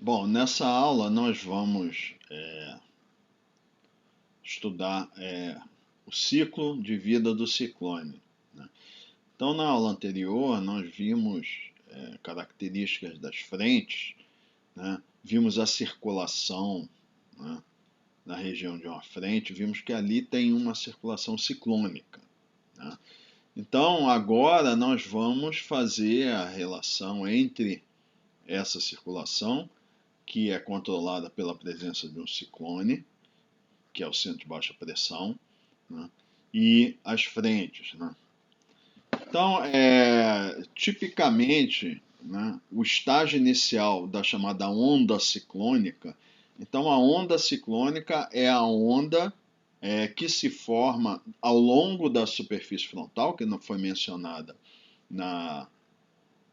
Bom, nessa aula nós vamos estudar o ciclo de vida do ciclone, né? Então, na aula anterior, nós vimos características das frentes, né? Vimos a circulação, né, na região de uma frente, vimos que ali tem uma circulação ciclônica, né? Então, agora nós vamos fazer a relação entre essa circulação, que é controlada pela presença de um ciclone, que é o centro de baixa pressão, né, e as frentes, né? Então, tipicamente, né, o estágio inicial da chamada onda ciclônica. Então, a onda ciclônica é a onda que se forma ao longo da superfície frontal, que não foi mencionada na,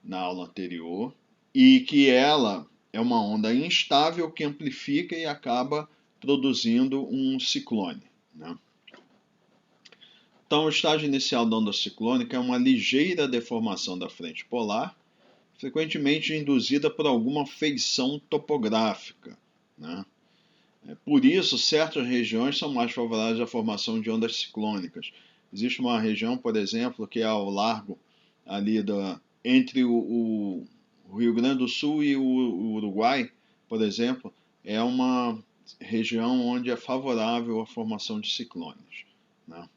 na aula anterior, e que ela é uma onda instável que amplifica e acaba produzindo um ciclone, né? Então, o estágio inicial da onda ciclônica é uma ligeira deformação da frente polar, frequentemente induzida por alguma feição topográfica, né? Por isso, certas regiões são mais favoráveis à formação de ondas ciclônicas. Existe uma região, por exemplo, que é ao largo ali entre o Rio Grande do Sul e o Uruguai, por exemplo, é uma região onde é favorável à formação de ciclones, né?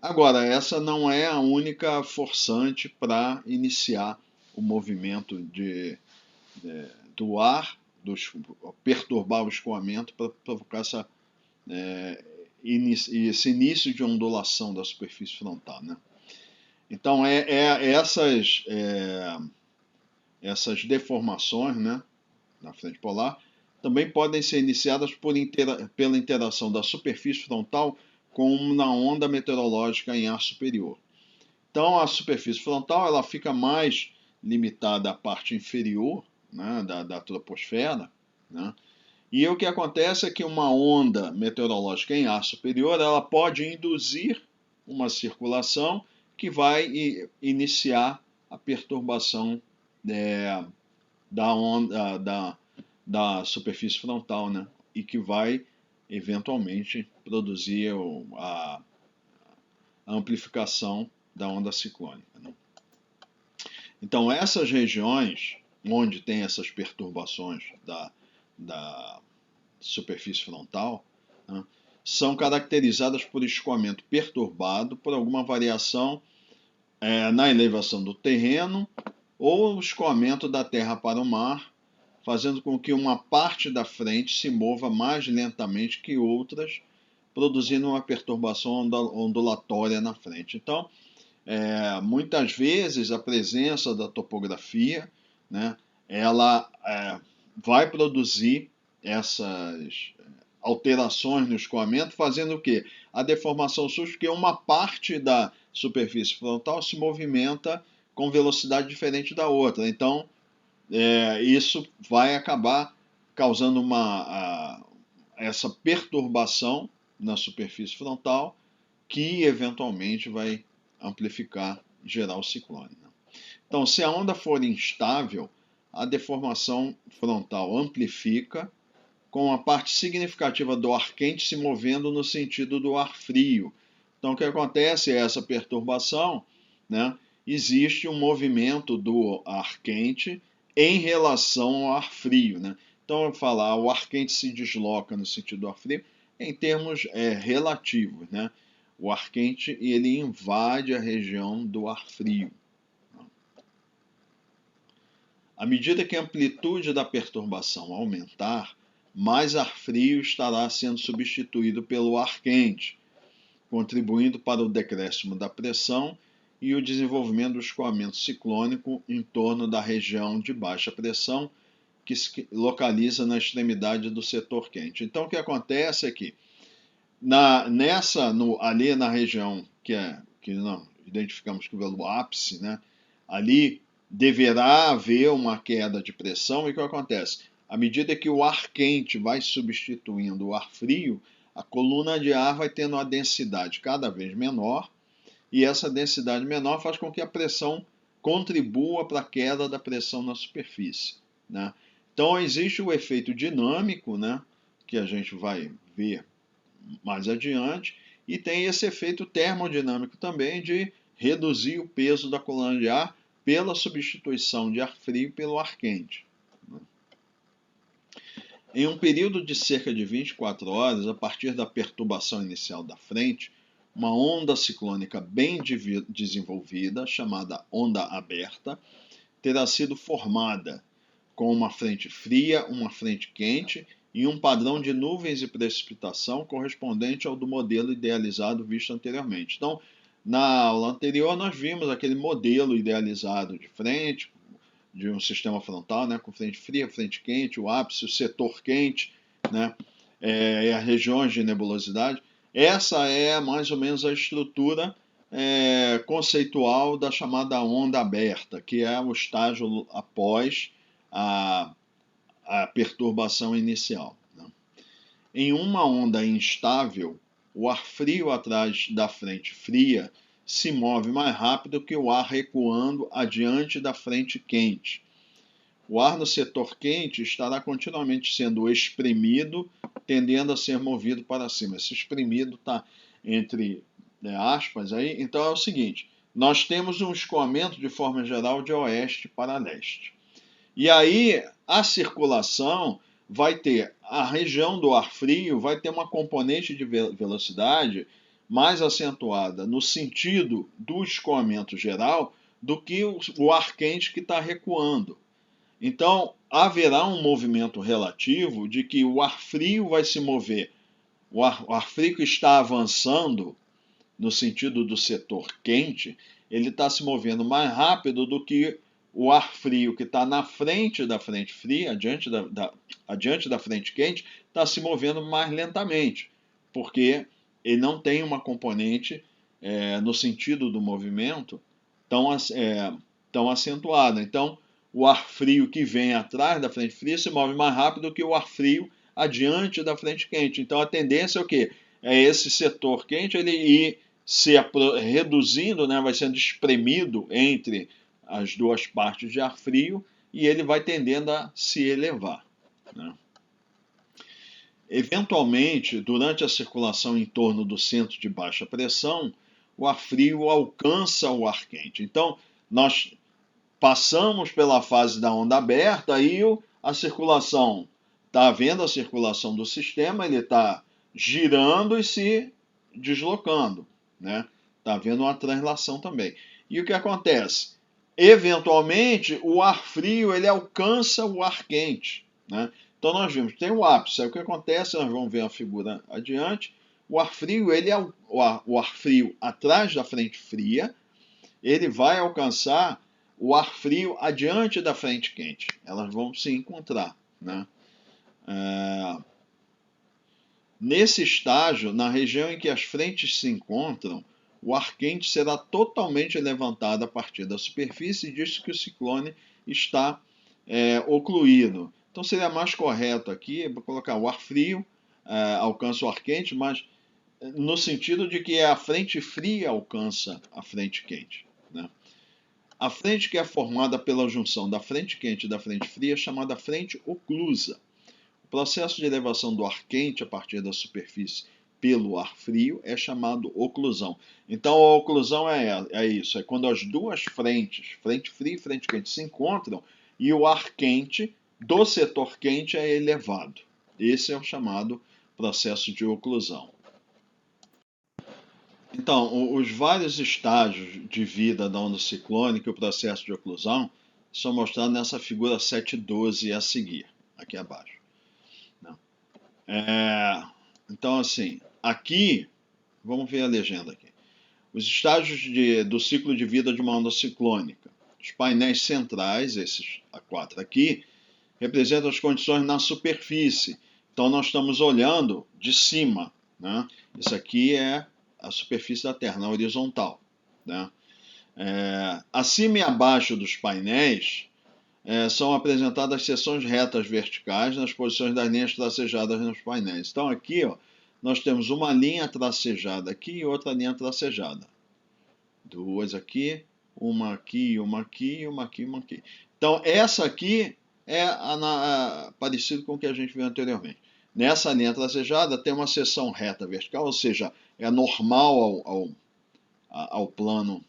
Agora, essa não é a única forçante para iniciar o movimento do ar, perturbar o escoamento para provocar esse início de ondulação da superfície frontal, né? Então, essas deformações, né, na frente polar também podem ser iniciadas pela interação da superfície frontal com na onda meteorológica em ar superior. Então, a superfície frontal ela fica mais limitada à parte inferior, né, da troposfera, né? E o que acontece é que uma onda meteorológica em ar superior ela pode induzir uma circulação que vai iniciar a perturbação da onda da superfície frontal, né? E que vai eventualmente produzir a amplificação da onda ciclônica, né? Então, essas regiões onde tem essas perturbações da superfície frontal, né, são caracterizadas por escoamento perturbado, por alguma variação na elevação do terreno ou escoamento da terra para o mar, fazendo com que uma parte da frente se mova mais lentamente que outras, produzindo uma perturbação ondulatória na frente. Então, muitas vezes a presença da topografia, né, ela vai produzir essas alterações no escoamento, fazendo o quê? A deformação surge porque uma parte da superfície frontal se movimenta com velocidade diferente da outra. Então, isso vai acabar causando essa perturbação na superfície frontal que eventualmente vai amplificar, gerar o ciclone, né? Então, se a onda for instável, a deformação frontal amplifica, com a parte significativa do ar quente se movendo no sentido do ar frio. Então, o que acontece é essa perturbação, né? Existe um movimento do ar quente em relação ao ar frio, né? Então, eu falar o ar quente se desloca no sentido do ar frio em termos relativos, né? O ar quente ele invade a região do ar frio. À medida que a amplitude da perturbação aumentar, mais ar frio estará sendo substituído pelo ar quente, contribuindo para o decréscimo da pressão e o desenvolvimento do escoamento ciclônico em torno da região de baixa pressão, que se localiza na extremidade do setor quente. Então, o que acontece é que ali na região que nós identificamos pelo ápice, né, ali deverá haver uma queda de pressão. E o que acontece? À medida que o ar quente vai substituindo o ar frio, a coluna de ar vai tendo uma densidade cada vez menor, e essa densidade menor faz com que a pressão contribua para a queda da pressão na superfície, né? Então existe o efeito dinâmico, né, que a gente vai ver mais adiante, e tem esse efeito termodinâmico também de reduzir o peso da coluna de ar pela substituição de ar frio pelo ar quente. Em um período de cerca de 24 horas, a partir da perturbação inicial da frente, uma onda ciclônica bem desenvolvida, chamada onda aberta, terá sido formada com uma frente fria, uma frente quente e um padrão de nuvens e precipitação correspondente ao do modelo idealizado visto anteriormente. Então, na aula anterior, nós vimos aquele modelo idealizado de frente, de um sistema frontal, né, com frente fria, frente quente, o ápice, o setor quente, né, as regiões de nebulosidade. Essa é mais ou menos a estrutura conceitual da chamada onda aberta, que é o estágio após a perturbação inicial. Né? Em uma onda instável, o ar frio atrás da frente fria se move mais rápido que o ar recuando adiante da frente quente. O ar no setor quente estará continuamente sendo espremido, tendendo a ser movido para cima. Esse espremido está entre aspas aí. Então é o seguinte: nós temos um escoamento de forma geral de oeste para leste. E aí a circulação vai ter a região do ar frio, vai ter uma componente de velocidade mais acentuada no sentido do escoamento geral do que o ar quente que está recuando. Então haverá um movimento relativo de que o ar frio vai se mover, o ar frio que está avançando no sentido do setor quente, ele está se movendo mais rápido do que o ar frio que está na frente da frente fria, adiante da frente quente, está se movendo mais lentamente, porque ele não tem uma componente no sentido do movimento tão acentuada. Então, o ar frio que vem atrás da frente fria se move mais rápido que o ar frio adiante da frente quente. Então, a tendência é o quê? É esse setor quente ele ir se reduzindo, né, vai sendo espremido entre as duas partes de ar frio e ele vai tendendo a se elevar. Né? Eventualmente, durante a circulação em torno do centro de baixa pressão, o ar frio alcança o ar quente. Então, nós passamos pela fase da onda aberta e a circulação, está havendo a circulação do sistema, ele está girando e se deslocando, né? Está havendo uma translação também. E o que acontece? Eventualmente, o ar frio ele alcança o ar quente, né? Então nós vimos, tem o ápice. Aí o que acontece? Nós vamos ver a figura adiante. O ar frio, ele é o ar frio atrás da frente fria, ele vai alcançar o ar frio adiante da frente quente. Elas vão se encontrar, né? Nesse estágio, na região em que as frentes se encontram, o ar quente será totalmente levantado a partir da superfície, diz que o ciclone está ocluído. Então seria mais correto aqui colocar o ar frio alcança o ar quente, mas no sentido de que a frente fria alcança a frente quente. Né? A frente que é formada pela junção da frente quente e da frente fria é chamada frente oclusa. O processo de elevação do ar quente a partir da superfície pelo ar frio é chamado oclusão. Então a oclusão é isso, é quando as duas frentes, frente fria e frente quente, se encontram e o ar quente do setor quente é elevado. Esse é o chamado processo de oclusão. Então, os vários estágios de vida da onda ciclônica e o processo de oclusão são mostrados nessa figura 7.12 a seguir, aqui abaixo. Então, assim, aqui, vamos ver a legenda aqui. Os estágios do ciclo de vida de uma onda ciclônica. Os painéis centrais, esses quatro aqui, representam as condições na superfície. Então, nós estamos olhando de cima. Né? Isso aqui é a superfície da Terra, na horizontal. Né? Acima e abaixo dos painéis são apresentadas seções retas verticais nas posições das linhas tracejadas nos painéis. Então aqui nós temos uma linha tracejada aqui e outra linha tracejada. Duas aqui, uma aqui, uma aqui, uma aqui, uma aqui. Então essa aqui é parecido com o que a gente viu anteriormente. Nessa linha tracejada tem uma seção reta vertical, ou seja, é normal ao plano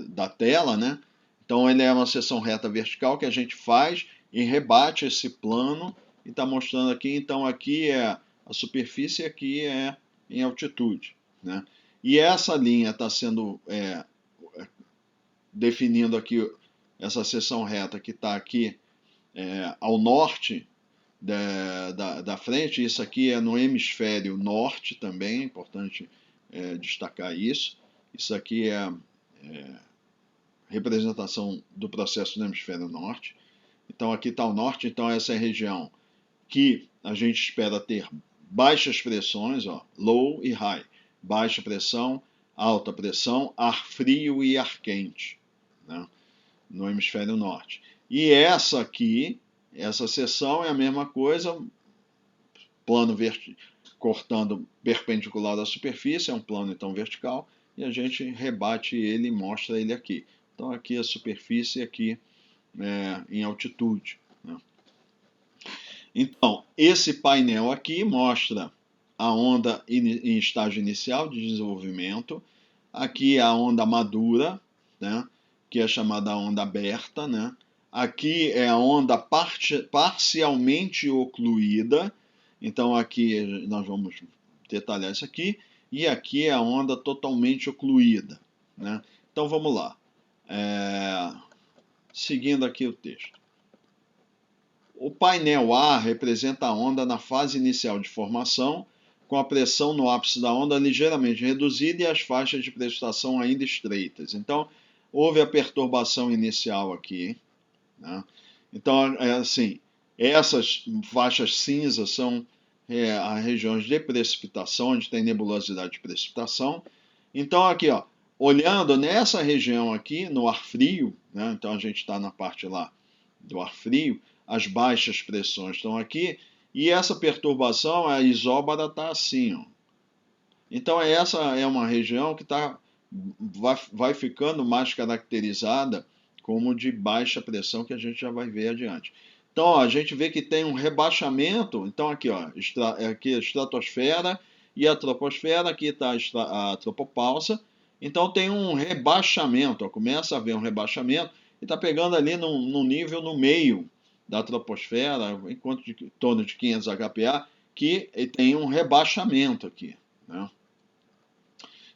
da tela, né? Então ele é uma seção reta vertical que a gente faz e rebate esse plano e está mostrando aqui. Então aqui é a superfície, aqui é em altitude, né? E essa linha está sendo definindo aqui essa seção reta que está aqui ao norte da frente. Isso aqui é no hemisfério norte também, é importante destacar isso. Isso aqui é representação do processo no hemisfério norte. Então aqui está o norte, então essa é a região que a gente espera ter baixas pressões, ó, low e high. Baixa pressão, alta pressão, ar frio e ar quente, né, no hemisfério norte. E essa aqui, essa seção é a mesma coisa, plano cortando perpendicular à superfície, é um plano então vertical, e a gente rebate ele e mostra ele aqui. Então aqui a superfície, aqui em altitude, né? Então, esse painel aqui mostra a onda em estágio inicial de desenvolvimento. Aqui a onda madura, né, que é chamada onda aberta, né? Aqui é a onda parcialmente ocluída. Então aqui nós vamos detalhar isso aqui. E aqui é a onda totalmente ocluída, né? Então vamos lá. Seguindo aqui o texto. O painel A representa a onda na fase inicial de formação, com a pressão no ápice da onda ligeiramente reduzida e as faixas de precipitação ainda estreitas. Então, houve a perturbação inicial aqui, né? Então, assim, essas faixas cinzas são as regiões de precipitação, onde tem nebulosidade de precipitação. Então, aqui, ó, olhando nessa região aqui, no ar frio, né? Então a gente está na parte lá do ar frio, as baixas pressões estão aqui, e essa perturbação, a isóbara está assim, ó. Então essa é uma região que vai ficando mais caracterizada como de baixa pressão, que a gente já vai ver adiante. Então ó, a gente vê que tem um rebaixamento. Então aqui, ó, aqui a estratosfera e a troposfera, aqui está a tropopausa. Então tem um rebaixamento, ó, começa a haver um rebaixamento e está pegando ali num nível no meio da troposfera, em torno de 500 HPA, que tem um rebaixamento aqui, né?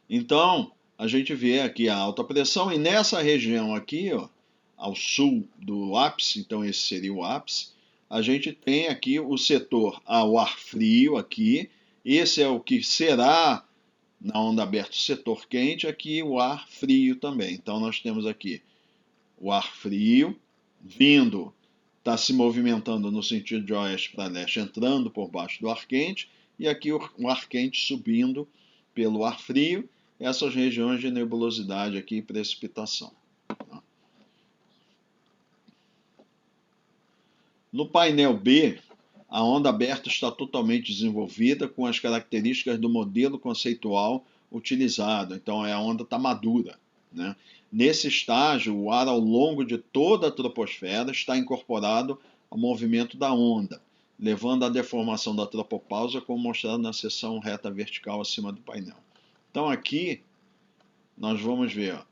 Então, a gente vê aqui a alta pressão, e nessa região aqui, ó, ao sul do ápice, então esse seria o ápice, a gente tem aqui o setor ao ar frio aqui, esse é o que será na onda aberta o setor quente, aqui o ar frio também. Então nós temos aqui o ar frio vindo, está se movimentando no sentido de oeste para leste, entrando por baixo do ar quente, e aqui o ar quente subindo pelo ar frio, essas regiões de nebulosidade aqui e precipitação. No painel B, a onda aberta está totalmente desenvolvida com as características do modelo conceitual utilizado. Então a onda está madura, né? Nesse estágio, o ar ao longo de toda a troposfera está incorporado ao movimento da onda, levando à deformação da tropopausa, como mostrado na seção reta vertical acima do painel. Então aqui nós vamos ver, ó,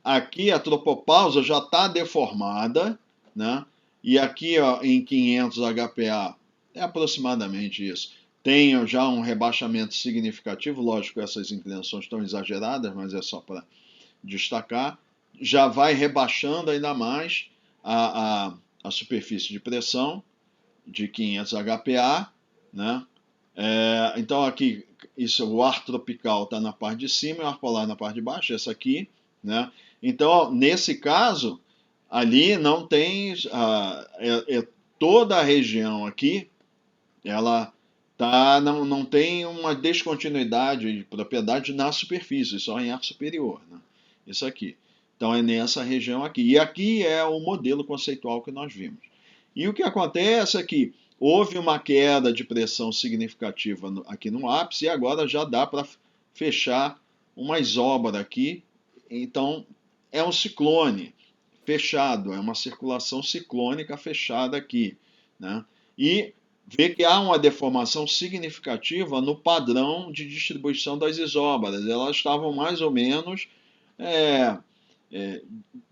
aqui a tropopausa já está deformada, né? E aqui, ó, em 500 HPA, é aproximadamente isso, tem já um rebaixamento significativo. Lógico, essas inclinações estão exageradas, mas é só para destacar. Já vai rebaixando ainda mais a superfície de pressão de 500 HPA, né? Então aqui, isso, o ar tropical está na parte de cima e o ar polar na parte de baixo, essa aqui, né? Então, nesse caso, ali não tem toda a região aqui, ela não tem uma descontinuidade de propriedade na superfície, só em ar superior, né? Isso aqui. Então é nessa região aqui. E aqui é o modelo conceitual que nós vimos. E o que acontece é que houve uma queda de pressão significativa aqui no ápice, e agora já dá para fechar uma isóbara aqui. Então é um ciclone fechado, é uma circulação ciclônica fechada aqui, né? E vê que há uma deformação significativa no padrão de distribuição das isóbaras. Elas estavam mais ou menos é,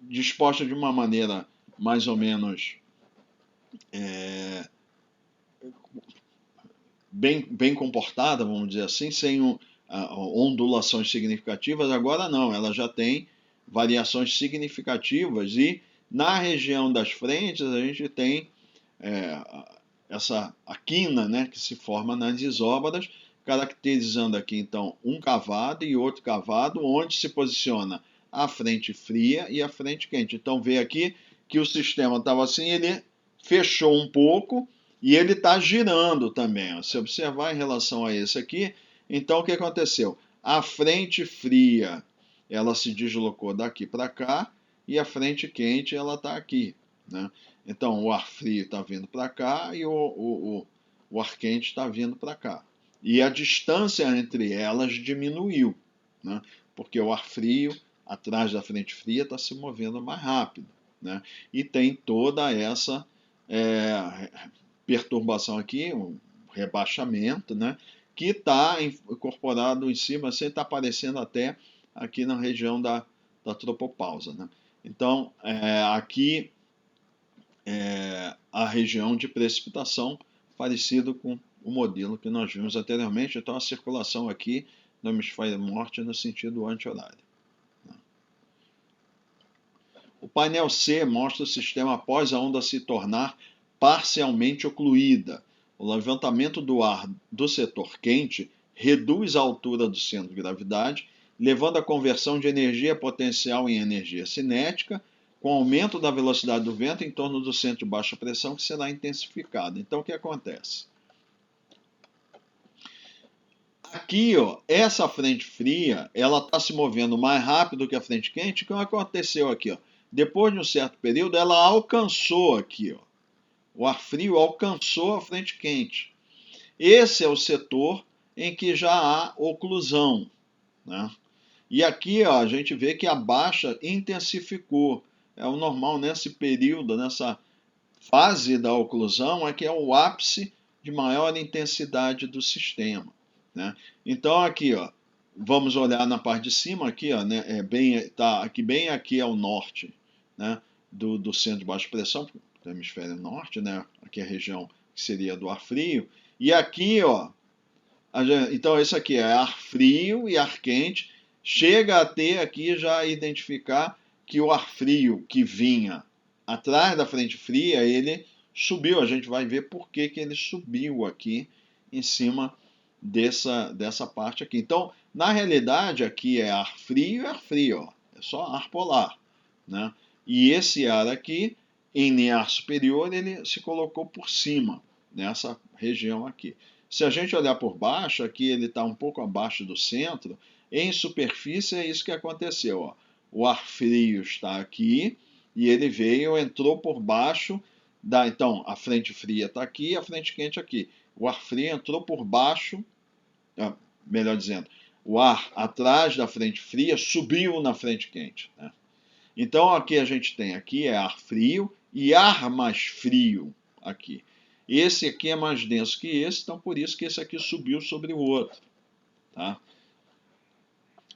dispostas de uma maneira mais ou menos bem comportada, vamos dizer assim, sem ondulações significativas. Agora não, ela já tem variações significativas e na região das frentes a gente tem a quina, né, que se forma nas isóbaras, caracterizando aqui então um cavado e outro cavado, onde se posiciona a frente fria e a frente quente. Então vê aqui que o sistema estava assim, ele fechou um pouco e ele está girando também. Ó. Se observar em relação a esse aqui, então o que aconteceu? A frente fria ela se deslocou daqui para cá e a frente quente ela está aqui, né? Então o ar frio está vindo para cá e o ar quente está vindo para cá. E a distância entre elas diminuiu, né? Porque o ar frio atrás da frente fria está se movendo mais rápido, né? E tem toda essa perturbação aqui, um rebaixamento, né? Que está incorporado em cima, assim está aparecendo até aqui na região da tropopausa, né? Então aqui a região de precipitação, parecido com o modelo que nós vimos anteriormente. Então, a circulação aqui no hemisfério norte é no sentido anti-horário. O painel C mostra o sistema após a onda se tornar parcialmente ocluída. O levantamento do ar do setor quente reduz a altura do centro de gravidade, levando à conversão de energia potencial em energia cinética, com aumento da velocidade do vento em torno do centro de baixa pressão, que será intensificado. Então, o que acontece? Aqui, ó, essa frente fria, ela está se movendo mais rápido que a frente quente. O que aconteceu aqui? Ó? Depois de um certo período, ela alcançou aqui. Ó. O ar frio alcançou a frente quente. Esse é o setor em que já há oclusão, né? E aqui ó, a gente vê que a baixa intensificou. É o normal nesse período, nessa fase da oclusão, é que é o ápice de maior intensidade do sistema, né? Então aqui, ó, vamos olhar na parte de cima aqui, ó, né, bem aqui ao norte, né, do centro de baixa pressão, do hemisfério norte, né? Aqui é a região que seria do ar frio. E aqui, ó, então esse aqui é ar frio e ar quente. Chega a ter aqui já identificar que o ar frio que vinha atrás da frente fria, ele subiu. A gente vai ver por que ele subiu aqui em cima dessa parte aqui. Então, na realidade, aqui é ar frio e ar frio, ó. É só ar polar, né? E esse ar aqui, em ar superior, ele se colocou por cima, nessa região aqui. Se a gente olhar por baixo, aqui ele está um pouco abaixo do centro, em superfície é isso que aconteceu. Ó. O ar frio está aqui e ele veio, entrou por baixo. Então, a frente fria está aqui, a frente quente aqui. O ar frio entrou por baixo, melhor dizendo, o ar atrás da frente fria subiu na frente quente. Né? Então, aqui a gente tem aqui é ar frio e ar mais frio aqui. Esse aqui é mais denso que esse, então por isso que esse aqui subiu sobre o outro. Tá?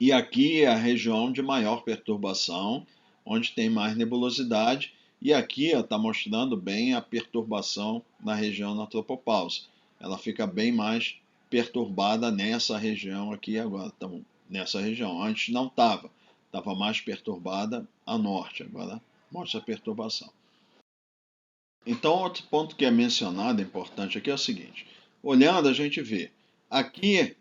E aqui é a região de maior perturbação, onde tem mais nebulosidade. E aqui está mostrando bem a perturbação na região na tropopausa. Ela fica bem mais perturbada nessa região aqui agora. Então, nessa região. Antes não estava. Estava mais perturbada a norte. Agora mostra a perturbação. Então, outro ponto que é mencionado, importante aqui, é o seguinte. Olhando, a gente vê aqui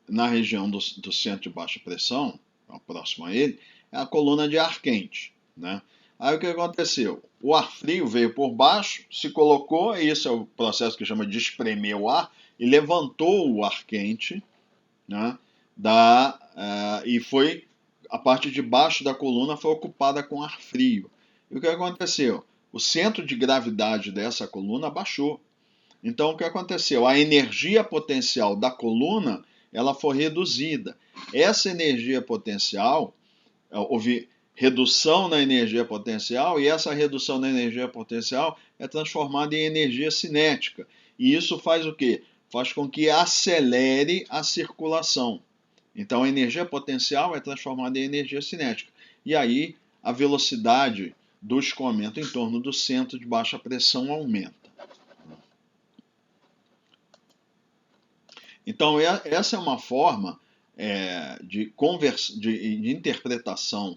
na região do centro de baixa pressão, próximo a ele, é a coluna de ar quente. Né? Aí o que aconteceu? O ar frio veio por baixo, se colocou, e esse é o processo que chama de espremer o ar, e levantou o ar quente, né? E foi a parte de baixo da coluna foi ocupada com ar frio. E o que aconteceu? O centro de gravidade dessa coluna baixou. Então, o que aconteceu? A energia potencial da coluna ela foi reduzida. Essa energia potencial, houve redução na energia potencial, e essa redução na energia potencial é transformada em energia cinética. E isso faz o quê? Faz com que acelere a circulação. Então a energia potencial é transformada em energia cinética. E aí a velocidade do escoamento em torno do centro de baixa pressão aumenta. Então essa é uma forma de interpretação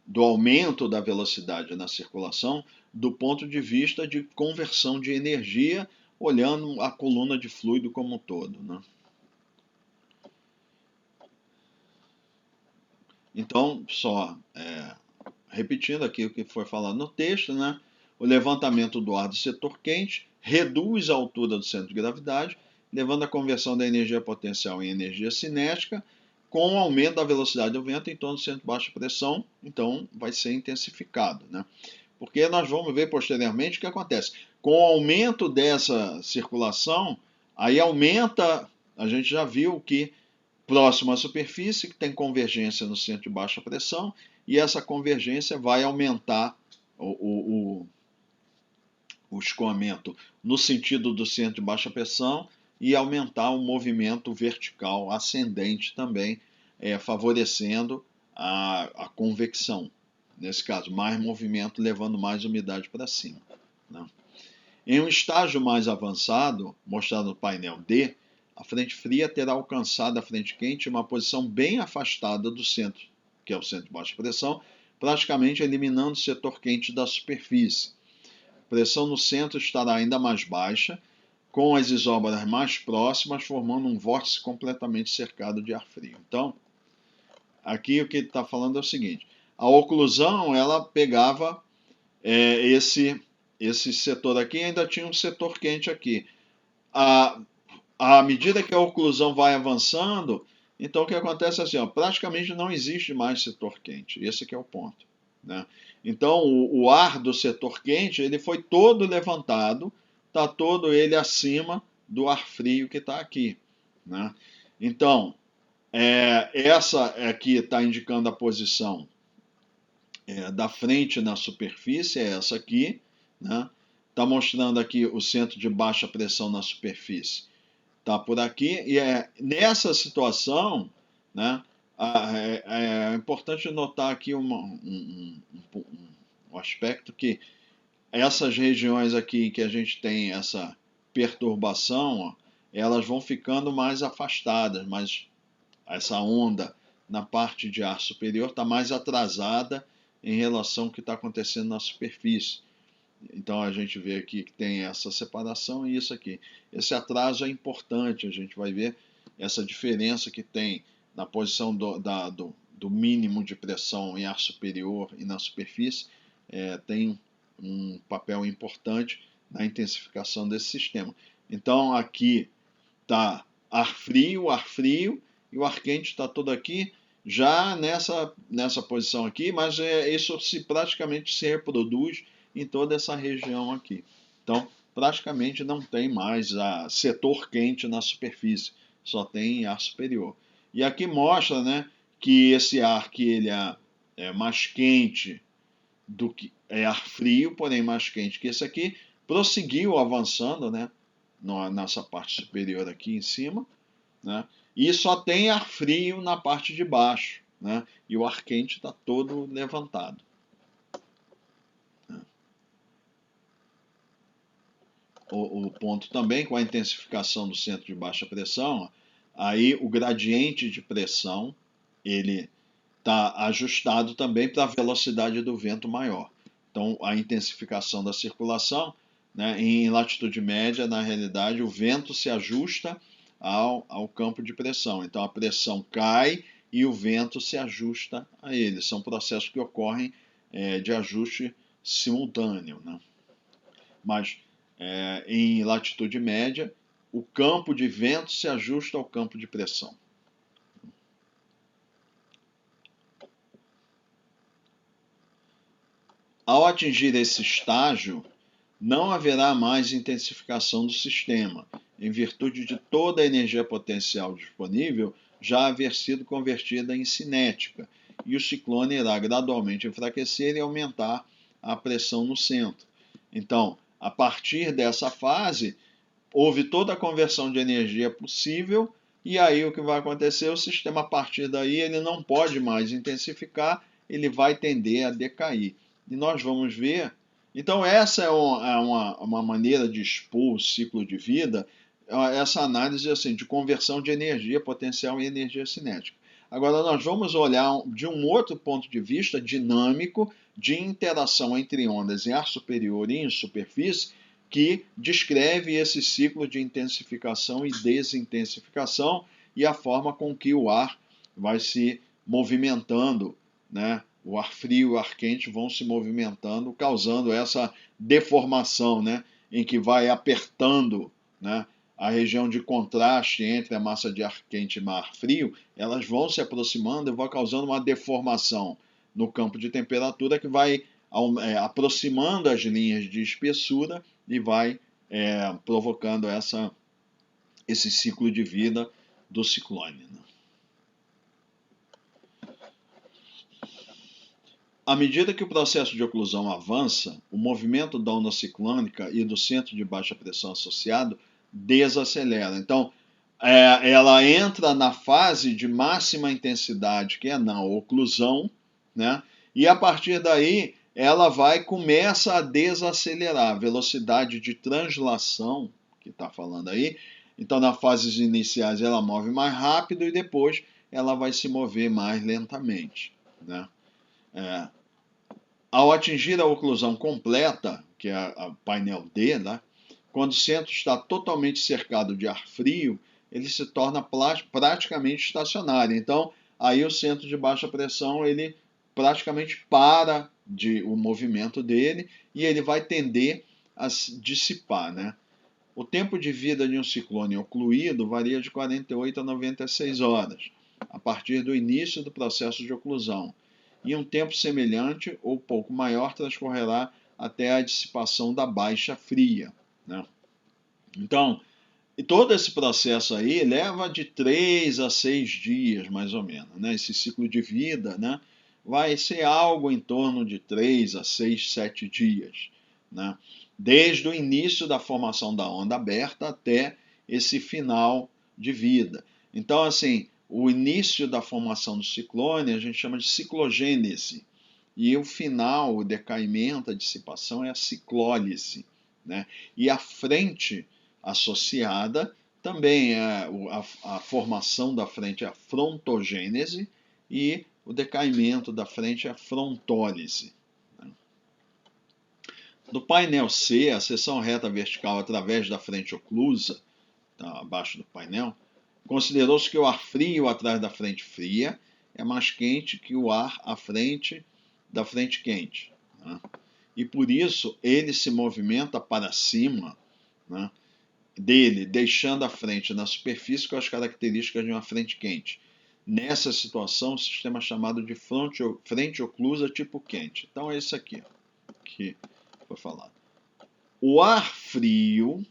do aumento da velocidade na circulação do ponto de vista de conversão de energia, olhando a coluna de fluido como um todo, né? Então, só repetindo aqui o que foi falado no texto, né? O levantamento do ar do setor quente reduz a altura do centro de gravidade, levando a conversão da energia potencial em energia cinética, com o aumento da velocidade do vento em torno do centro de baixa pressão, então vai ser intensificado, né? Porque nós vamos ver posteriormente o que acontece. Com o aumento dessa circulação, aí aumenta, a gente já viu que próximo à superfície, que tem convergência no centro de baixa pressão, e essa convergência vai aumentar o escoamento no sentido do centro de baixa pressão e aumentar o movimento vertical ascendente também, favorecendo a convecção. Nesse caso, mais movimento levando mais umidade para cima, né? Em um estágio mais avançado, mostrado no painel D, a frente fria terá alcançado a frente quente em uma posição bem afastada do centro, que é o centro de baixa pressão, praticamente eliminando o setor quente da superfície. A pressão no centro estará ainda mais baixa, com as isóbaras mais próximas, formando um vórtice completamente cercado de ar frio. Então, aqui o que ele está falando é o seguinte: a oclusão ela pegava esse setor aqui e ainda tinha um setor quente aqui. À medida que a oclusão vai avançando, então o que acontece é assim, praticamente não existe mais setor quente. Esse que é o ponto, né? Então o ar do setor quente ele foi todo levantado, está todo ele acima do ar frio que está aqui, né? Então essa aqui está indicando a posição da frente na superfície, é essa aqui, né? Está mostrando aqui o centro de baixa pressão na superfície, está por aqui, e nessa situação, né, é importante notar aqui um aspecto que essas regiões aqui que a gente tem essa perturbação, elas vão ficando mais afastadas, mas essa onda na parte de ar superior está mais atrasada em relação ao que está acontecendo na superfície. Então a gente vê aqui que tem essa separação e isso aqui. Esse atraso é importante, a gente vai ver essa diferença que tem na posição do mínimo de pressão em ar superior e na superfície, tem um papel importante na intensificação desse sistema. Então aqui está ar frio, e o ar quente está todo aqui, já nessa posição aqui, mas isso praticamente se reproduz em toda essa região aqui. Então, praticamente não tem mais setor quente na superfície, só tem ar superior. E aqui mostra, né, que esse ar que ele é mais quente do que é ar frio, porém mais quente que esse aqui, prosseguiu avançando, né, nessa parte superior aqui em cima, né, e só tem ar frio na parte de baixo, né, e o ar quente está todo levantado. O ponto também com a intensificação do centro de baixa pressão, aí o gradiente de pressão ele está ajustado também para a velocidade do vento maior. Então a intensificação da circulação, né, em latitude média, na realidade o vento se ajusta ao campo de pressão. Então a pressão cai e o vento se ajusta a ele. São processos que ocorrem de ajuste simultâneo, né? Mas em latitude média, o campo de vento se ajusta ao campo de pressão. Ao atingir esse estágio, não haverá mais intensificação do sistema, em virtude de toda a energia potencial disponível já haver sido convertida em cinética, e o ciclone irá gradualmente enfraquecer e aumentar a pressão no centro. Então, a partir dessa fase, houve toda a conversão de energia possível, e aí o que vai acontecer? O sistema, a partir daí, ele não pode mais intensificar, ele vai tender a decair. E nós vamos ver. Então, essa é uma maneira de expor o ciclo de vida, essa análise assim, de conversão de energia potencial em energia cinética. Agora, nós vamos olhar de um outro ponto de vista dinâmico de interação entre ondas em ar superior e em superfície, que descreve esse ciclo de intensificação e desintensificação e a forma com que o ar vai se movimentando, né? O ar frio e o ar quente vão se movimentando, causando essa deformação, né? Em que vai apertando, né? A região de contraste entre a massa de ar quente e ar frio, elas vão se aproximando e vão causando uma deformação no campo de temperatura que vai aproximando as linhas de espessura e vai provocando esse ciclo de vida do ciclone. Né? À medida que o processo de oclusão avança, o movimento da onda ciclônica e do centro de baixa pressão associado desacelera. Então, ela entra na fase de máxima intensidade, que é na oclusão, né? E a partir daí ela começa a desacelerar a velocidade de translação, que está falando aí. Então, nas fases iniciais ela move mais rápido e depois ela vai se mover mais lentamente, né? Ao atingir a oclusão completa, que é a painel D, né? Quando o centro está totalmente cercado de ar frio, ele se torna praticamente estacionário. Então, aí o centro de baixa pressão ele praticamente para o movimento dele e ele vai tender a se dissipar, né? O tempo de vida de um ciclone ocluído varia de 48 a 96 horas, a partir do início do processo de oclusão, e um tempo semelhante ou pouco maior transcorrerá até a dissipação da baixa fria, né? Então, todo esse processo aí leva de 3 a 6 dias, mais ou menos, né? Esse ciclo de vida, né? Vai ser algo em torno de 3 a 6, 7 dias, né? Desde o início da formação da onda aberta até esse final de vida. Então, assim, o início da formação do ciclone a gente chama de ciclogênese, e o final, o decaimento, a dissipação é a ciclólise, né? E a frente associada também é a formação da frente é a frontogênese e o decaimento da frente é a frontólise. No painel C, a seção reta vertical através da frente oclusa, tá, abaixo do painel, considerou-se que o ar frio atrás da frente fria é mais quente que o ar à frente da frente quente, né? E por isso ele se movimenta para cima, né, dele, deixando a frente na superfície com as características de uma frente quente. Nessa situação, o sistema é chamado de frente oclusa tipo quente. Então é isso aqui, ó, que foi falado. O ar frio,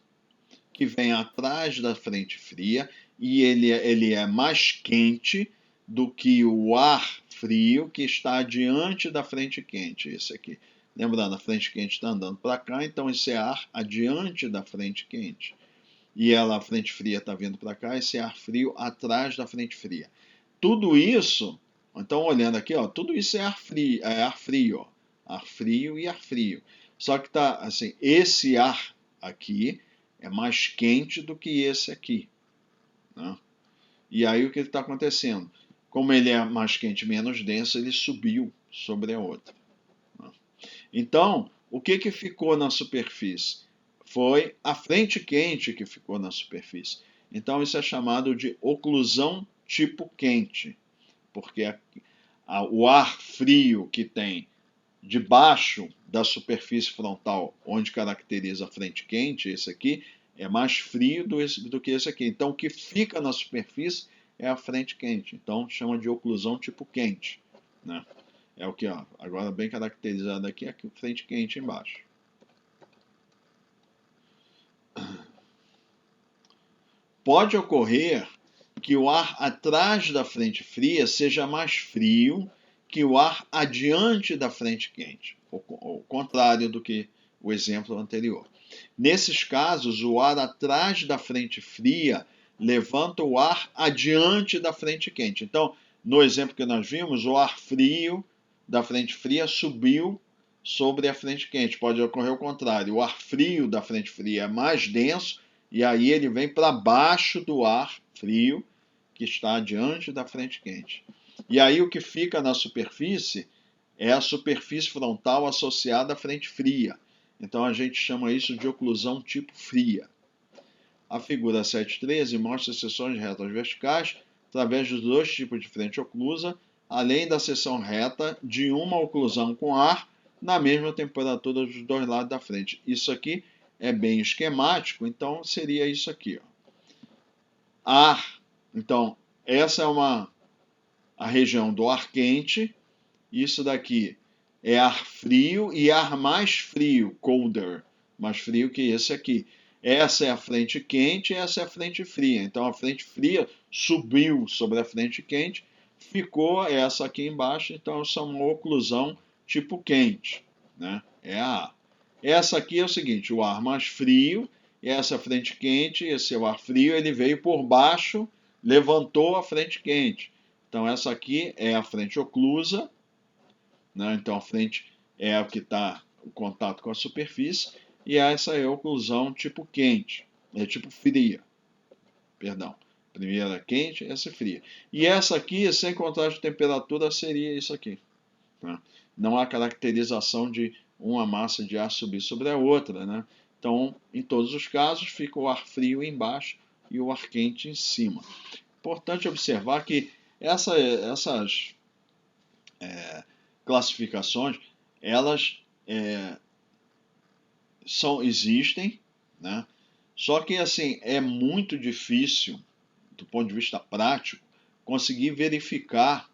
que vem atrás da frente fria, e ele é mais quente do que o ar frio que está adiante da frente quente. Esse aqui. Lembrando, a frente quente está andando para cá, então esse é ar adiante da frente quente. E a frente fria está vindo para cá, esse ar frio atrás da frente fria. Tudo isso, então olhando aqui, ó, tudo isso é ar frio, ó, ar frio e ar frio. Só que tá assim, esse ar aqui é mais quente do que esse aqui, né? E aí o que está acontecendo? Como ele é mais quente, menos denso, ele subiu sobre a outra, né? Então, o que ficou na superfície? Foi a frente quente que ficou na superfície. Então, isso é chamado de oclusão tipo quente, porque o ar frio que tem debaixo da superfície frontal, onde caracteriza a frente quente, esse aqui, é mais frio do que esse aqui. Então, o que fica na superfície é a frente quente. Então, chama de oclusão tipo quente, né? É o que, ó, agora bem caracterizado aqui, é a frente quente embaixo. Pode ocorrer que o ar atrás da frente fria seja mais frio que o ar adiante da frente quente, o contrário do que o exemplo anterior. Nesses casos, o ar atrás da frente fria levanta o ar adiante da frente quente. Então, no exemplo que nós vimos, o ar frio da frente fria subiu sobre a frente quente. Pode ocorrer o contrário. O ar frio da frente fria é mais denso e aí ele vem para baixo do ar frio que está adiante da frente quente. E aí o que fica na superfície é a superfície frontal associada à frente fria. Então a gente chama isso de oclusão tipo fria. A figura 7.13 mostra seções retas verticais através dos dois tipos de frente oclusa, além da seção reta de uma oclusão com ar na mesma temperatura dos dois lados da frente. Isso aqui é bem esquemático, então seria isso aqui. Ó. Ar. Então, essa é a região do ar quente. Isso daqui é ar frio e ar mais frio, colder, mais frio que esse aqui. Essa é a frente quente e essa é a frente fria. Então a frente fria subiu sobre a frente quente, ficou essa aqui embaixo, então essa é uma oclusão tipo quente, né? É a ar. Essa aqui é o seguinte, o ar mais frio, essa frente quente, esse é o ar frio, ele veio por baixo, levantou a frente quente. Então essa aqui é a frente oclusa, né? Então a frente é a que está em contato com a superfície e essa é a oclusão tipo quente, é tipo fria, perdão. Primeira quente, essa é fria. E essa aqui, sem contraste de temperatura, seria isso aqui. Né? Não há caracterização de uma massa de ar subir sobre a outra. Né? Então, em todos os casos, fica o ar frio embaixo e o ar quente em cima. Importante observar que essas classificações, elas existem, né? Só que assim é muito difícil, do ponto de vista prático, conseguir verificar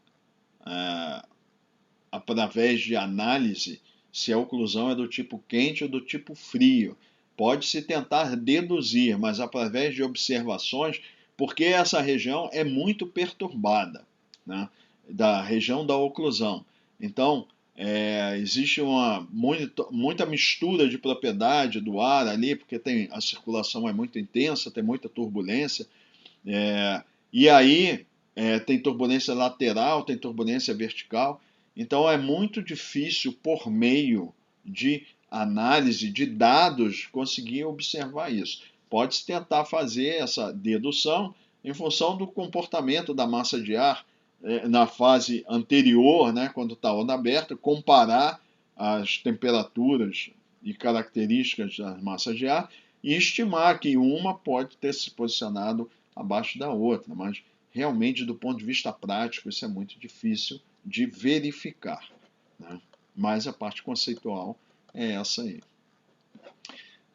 através de análise se a oclusão é do tipo quente ou do tipo frio. Pode-se tentar deduzir, mas através de observações, porque essa região é muito perturbada, né? Da região da oclusão. Então, existe muita mistura de propriedade do ar ali, porque a circulação é muito intensa, tem muita turbulência, e aí tem turbulência lateral, tem turbulência vertical, então é muito difícil, por meio de análise de dados, conseguir observar isso. Pode-se tentar fazer essa dedução em função do comportamento da massa de ar na fase anterior, né, quando está onda aberta, comparar as temperaturas e características das massas de ar e estimar que uma pode ter se posicionado abaixo da outra, mas realmente do ponto de vista prático isso é muito difícil de verificar, né? Mas a parte conceitual é essa aí.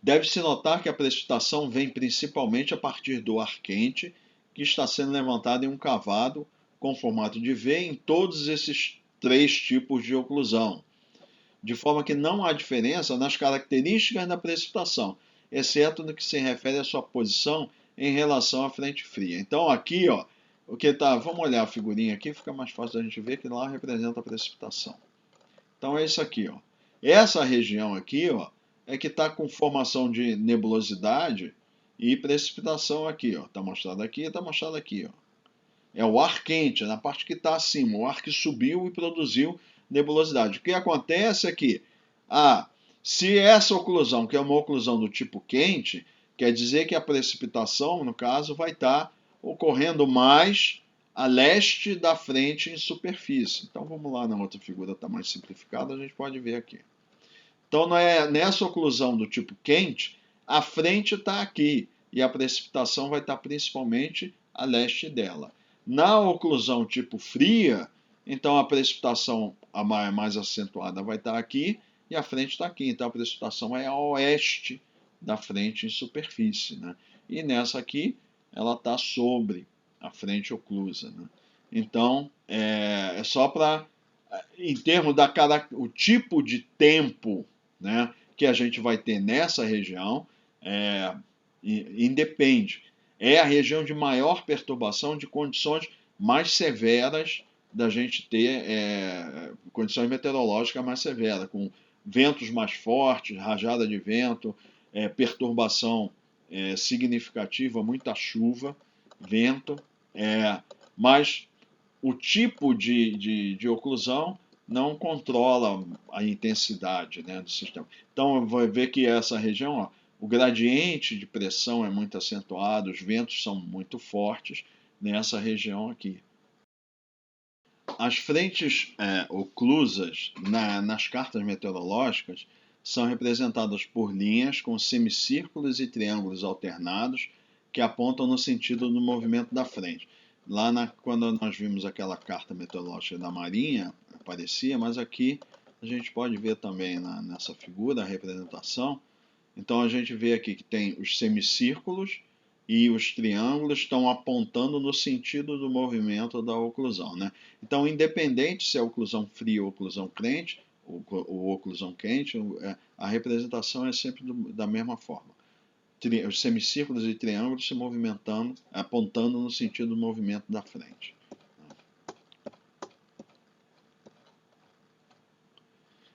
Deve-se notar que a precipitação vem principalmente a partir do ar quente, que está sendo levantado em um cavado com formato de V em todos esses três tipos de oclusão, de forma que não há diferença nas características da precipitação, exceto no que se refere à sua posição em relação à frente fria. Então aqui, ó, o que tá, vamos olhar a figurinha aqui, fica mais fácil da gente ver que lá representa a precipitação. Então é isso aqui, ó. Essa região aqui, ó, é que está com formação de nebulosidade e precipitação aqui, ó. Está mostrado aqui, está mostrado aqui, ó. É o ar quente, na parte que está acima, o ar que subiu e produziu nebulosidade. O que acontece é que, se essa oclusão, que é uma oclusão do tipo quente, quer dizer que a precipitação, no caso, vai estar ocorrendo mais a leste da frente em superfície. Então vamos lá na outra figura, está mais simplificada, a gente pode ver aqui. Então nessa oclusão do tipo quente, a frente está aqui e a precipitação vai estar principalmente a leste dela. Na oclusão tipo fria, então a precipitação mais acentuada vai estar aqui e a frente está aqui. Então a precipitação é a oeste da frente em superfície, né? E nessa aqui, ela está sobre a frente oclusa, né? Então, é só para, em termos o tipo de tempo, né, que a gente vai ter nessa região, independe. É a região de maior perturbação, de condições mais severas da gente ter condições meteorológicas mais severas, com ventos mais fortes, rajada de vento, perturbação significativa, muita chuva, vento, mas o tipo de oclusão não controla a intensidade, né, do sistema. Então, vai ver que essa região, ó, o gradiente de pressão é muito acentuado, os ventos são muito fortes nessa região aqui. As frentes oclusas nas cartas meteorológicas são representadas por linhas com semicírculos e triângulos alternados que apontam no sentido do movimento da frente. Quando nós vimos aquela carta meteorológica da Marinha, aparecia, mas aqui a gente pode ver também nessa figura a representação. Então a gente vê aqui que tem os semicírculos e os triângulos estão apontando no sentido do movimento da oclusão, né? Então, independente se é oclusão fria ou oclusão quente, ou oclusão quente, a representação é sempre da mesma forma. Os semicírculos e triângulos se movimentando, apontando no sentido do movimento da frente.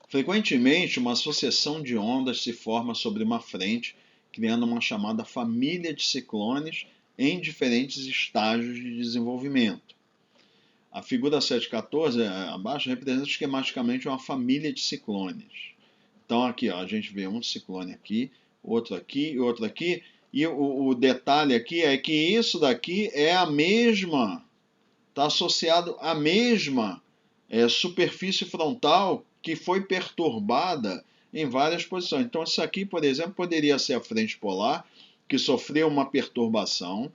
Frequentemente, uma sucessão de ondas se forma sobre uma frente, criando uma chamada família de ciclones em diferentes estágios de desenvolvimento. A figura 714 abaixo representa esquematicamente uma família de ciclones. Então aqui ó, a gente vê um ciclone aqui, outro aqui e outro aqui. E o detalhe aqui é que isso daqui é a mesma, está associado à mesma superfície frontal que foi perturbada em várias posições. Então isso aqui, por exemplo, poderia ser a frente polar, que sofreu uma perturbação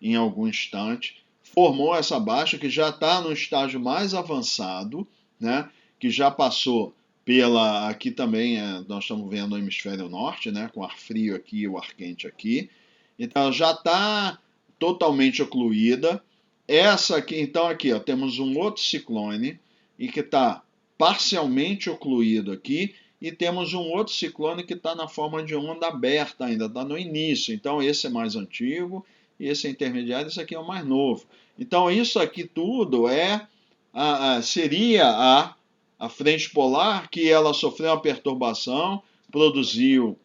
em algum instante, formou essa baixa que já está no estágio mais avançado, né, que já passou aqui também, nós estamos vendo o hemisfério norte, né, com ar frio aqui e o ar quente aqui. Então já está totalmente ocluída. Essa aqui, então aqui ó, temos um outro ciclone e que está parcialmente ocluído aqui, e temos um outro ciclone que está na forma de onda aberta ainda, está no início. Então esse é mais antigo, esse é intermediário, esse aqui é o mais novo. Então isso aqui tudo seria a frente polar, que ela sofreu uma perturbação, produziu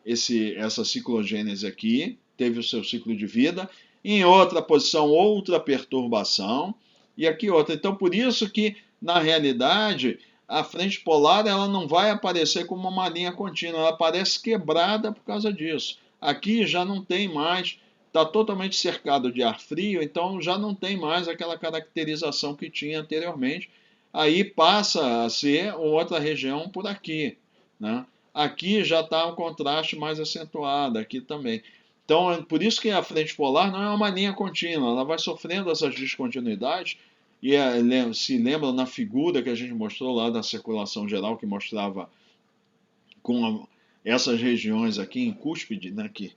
essa ciclogênese aqui, teve o seu ciclo de vida, em outra posição, outra perturbação, e aqui outra. Então, por isso que, na realidade, a frente polar ela não vai aparecer como uma linha contínua, ela aparece quebrada por causa disso. Aqui já não tem mais, está totalmente cercado de ar frio, então já não tem mais aquela caracterização que tinha anteriormente. Aí passa a ser outra região por aqui, né? Aqui já está um contraste mais acentuado, aqui também. Então, por isso que a frente polar não é uma linha contínua, ela vai sofrendo essas descontinuidades, e se lembra na figura que a gente mostrou lá da circulação geral, que mostrava com essas regiões aqui em cúspide, né, que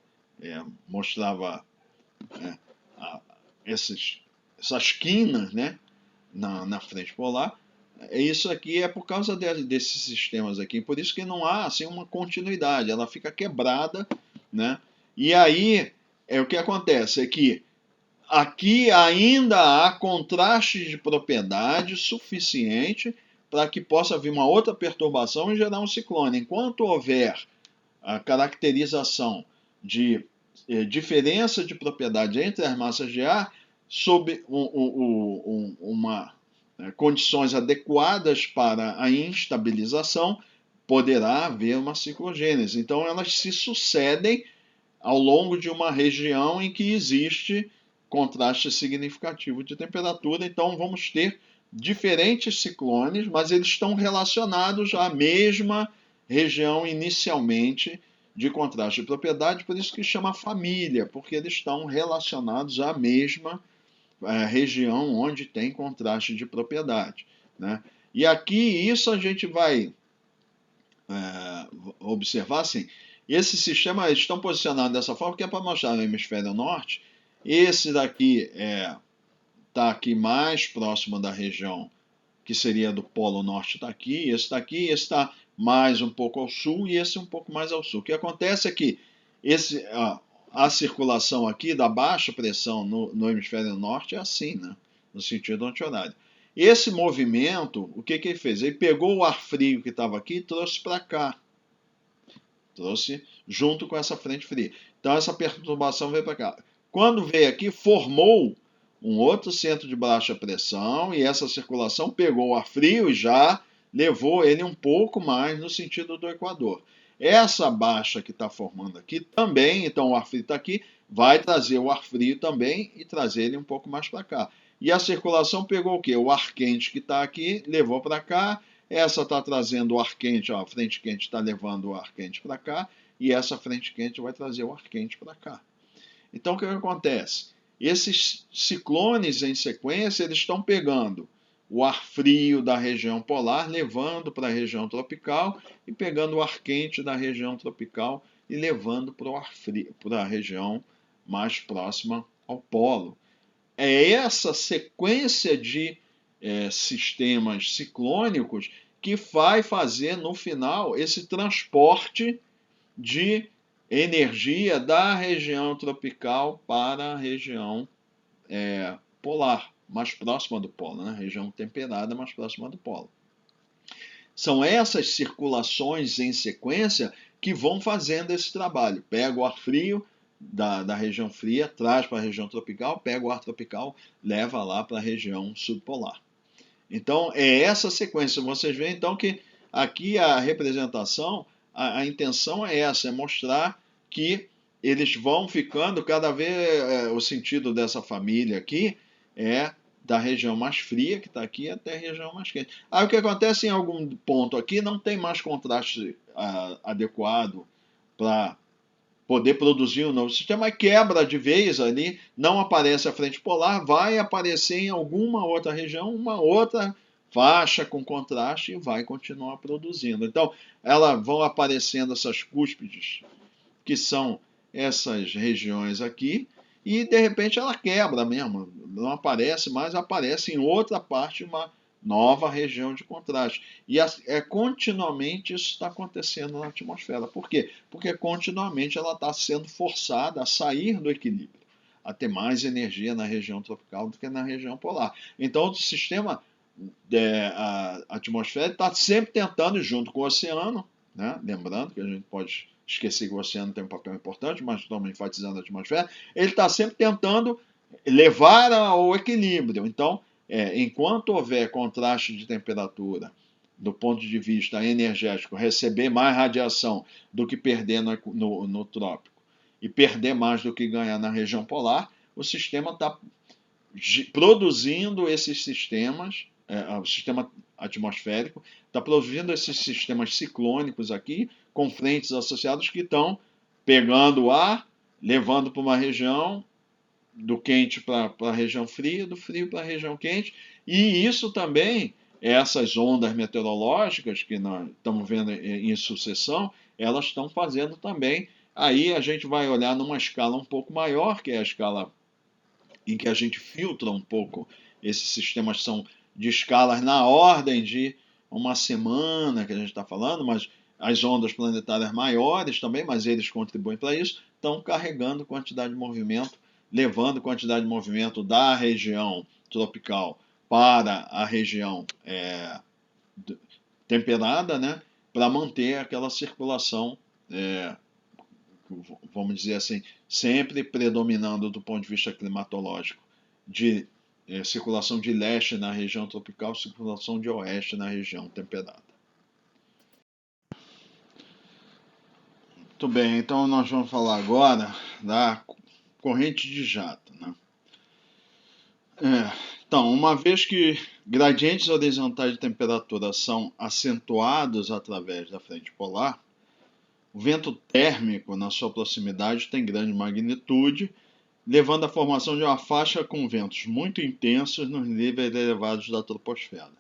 mostrava essas quinas, né, na frente polar. Isso aqui é por causa desses sistemas aqui, por isso que não há assim uma continuidade, ela fica quebrada, né? E aí o que acontece é que aqui ainda há contraste de propriedade suficiente para que possa vir uma outra perturbação e gerar um ciclone. Enquanto houver a caracterização de diferença de propriedade entre as massas de ar, sob condições adequadas para a instabilização, poderá haver uma ciclogênese. Então, elas se sucedem ao longo de uma região em que existe contraste significativo de temperatura. Então, vamos ter diferentes ciclones, mas eles estão relacionados à mesma região inicialmente de contraste de propriedade, por isso que chama família, porque eles estão relacionados à mesma região onde tem contraste de propriedade, né? E aqui isso a gente vai observar assim, esses sistemas estão posicionados dessa forma que é para mostrar no hemisfério norte. Esse daqui está aqui mais próximo da região que seria do polo norte, está aqui, esse está mais um pouco ao sul e esse um pouco mais ao sul. O que acontece é que a circulação aqui da baixa pressão no hemisfério norte é assim, né? No sentido anti-horário. Esse movimento, o que ele fez? Ele pegou o ar frio que estava aqui e trouxe para cá. Trouxe junto com essa frente fria. Então essa perturbação veio para cá. Quando veio aqui, formou um outro centro de baixa pressão e essa circulação pegou o ar frio e já levou ele um pouco mais no sentido do Equador. Essa baixa que está formando aqui também, então o ar frio está aqui, vai trazer o ar frio também e trazer ele um pouco mais para cá. E a circulação pegou o quê? O ar quente que está aqui, levou para cá, essa está trazendo o ar quente, ó, a frente quente está levando o ar quente para cá, e essa frente quente vai trazer o ar quente para cá. Então o que acontece? Esses ciclones em sequência, eles estão pegando o ar frio da região polar, levando para a região tropical, e pegando o ar quente da região tropical e levando para o ar frio, para a região mais próxima ao polo. É essa sequência de sistemas ciclônicos que vai fazer no final esse transporte de energia da região tropical para a região polar, mais próxima do polo, né? Região temperada, mais próxima do polo. São essas circulações em sequência que vão fazendo esse trabalho. Pega o ar frio da região fria, traz para a região tropical, pega o ar tropical, leva lá para a região subpolar. Então, é essa sequência. Vocês veem, então, que aqui a representação, a intenção é essa, é mostrar que eles vão ficando cada vez, o sentido dessa família aqui é da região mais fria, que está aqui, até a região mais quente. Aí o que acontece em algum ponto aqui, não tem mais contraste adequado para poder produzir um novo sistema, quebra de vez ali, não aparece a frente polar, vai aparecer em alguma outra região, uma outra faixa com contraste e vai continuar produzindo. Então, elas vão aparecendo essas cúspides, que são essas regiões aqui, e de repente ela quebra mesmo, não aparece mais, aparece em outra parte uma nova região de contraste. E continuamente isso está acontecendo na atmosfera. Por quê? Porque continuamente ela está sendo forçada a sair do equilíbrio, a ter mais energia na região tropical do que na região polar. Então o sistema atmosférico está sempre tentando, junto com o oceano, né? Lembrando que a gente pode esquecer que o oceano tem um papel importante, mas estamos enfatizando a atmosfera, ele está sempre tentando levar ao equilíbrio. Então, enquanto houver contraste de temperatura, do ponto de vista energético, receber mais radiação do que perder no trópico, e perder mais do que ganhar na região polar, o sistema está produzindo esses sistemas, o sistema atmosférico está produzindo esses sistemas ciclônicos aqui, com frentes associadas que estão pegando o ar, levando para uma região, do quente para a região fria, do frio para a região quente, e isso também, essas ondas meteorológicas que nós estamos vendo em sucessão, elas estão fazendo também. Aí a gente vai olhar numa escala um pouco maior, que é a escala em que a gente filtra um pouco. Esses sistemas são de escalas na ordem de uma semana que a gente está falando, mas as ondas planetárias maiores também, mas eles contribuem para isso, estão carregando quantidade de movimento, levando quantidade de movimento da região tropical para a região temperada, né, para manter aquela circulação, vamos dizer assim, sempre predominando do ponto de vista climatológico, de circulação de leste na região tropical, circulação de oeste na região temperada. Muito bem, então nós vamos falar agora da corrente de jato, né? Então, uma vez que gradientes horizontais de temperatura são acentuados através da frente polar, o vento térmico na sua proximidade tem grande magnitude, levando à formação de uma faixa com ventos muito intensos nos níveis elevados da troposfera.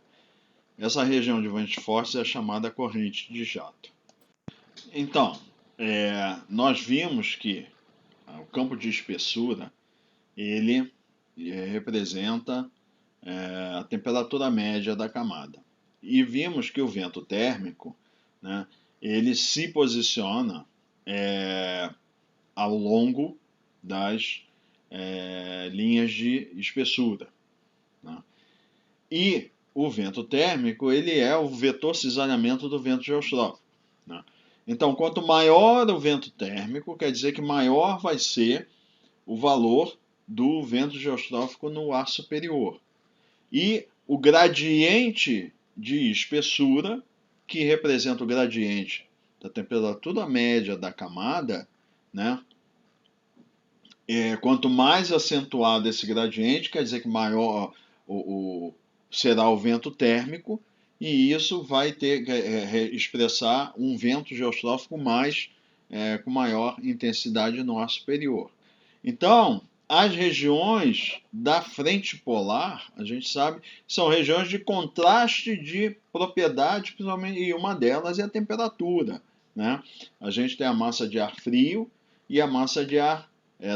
Essa região de ventos fortes é chamada corrente de jato. Então, nós vimos que o campo de espessura ele representa a temperatura média da camada. E vimos que o vento térmico, né, ele se posiciona ao longo das linhas de espessura, né? E o vento térmico, ele é o vetor cisalhamento do vento geostrófico, né? Então, quanto maior o vento térmico, quer dizer que maior vai ser o valor do vento geostrófico no ar superior. E o gradiente de espessura, que representa o gradiente da temperatura média da camada, né? Quanto mais acentuado esse gradiente, quer dizer que maior será o vento térmico, e isso vai ter expressar um vento geostrófico com maior intensidade no ar superior. Então, as regiões da frente polar, a gente sabe, são regiões de contraste de propriedades, principalmente, e uma delas é a temperatura, né? A gente tem a massa de ar frio e a massa de ar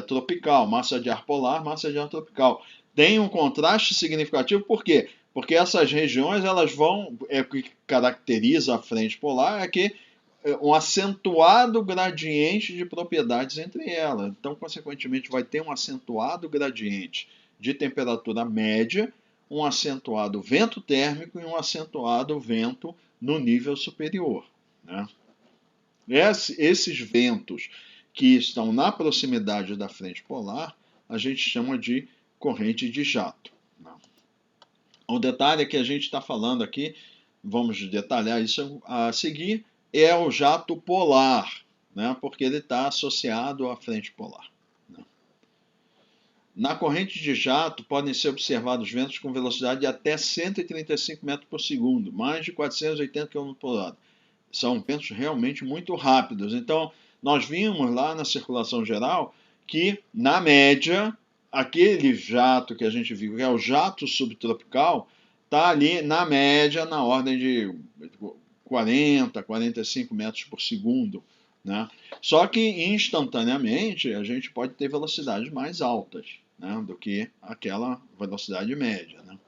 tropical, massa de ar polar, massa de ar tropical. Tem um contraste significativo, por quê? Porque essas regiões, elas vão, o que caracteriza a frente polar é que um acentuado gradiente de propriedades entre elas. Então, consequentemente, vai ter um acentuado gradiente de temperatura média, um acentuado vento térmico e um acentuado vento no nível superior, né? Esses ventos que estão na proximidade da frente polar, a gente chama de corrente de jato. O detalhe é que a gente está falando aqui, vamos detalhar isso a seguir, é o jato polar, né? Porque ele está associado à frente polar, né? Na corrente de jato podem ser observados ventos com velocidade de até 135 metros por segundo, mais de 480 km por hora. São ventos realmente muito rápidos. Então, nós vimos lá na circulação geral que, na média, aquele jato que a gente viu, que é o jato subtropical, está ali, na média, na ordem de 40, 45 metros por segundo, né? Só que, instantaneamente, a gente pode ter velocidades mais altas, né, do que aquela velocidade média, né?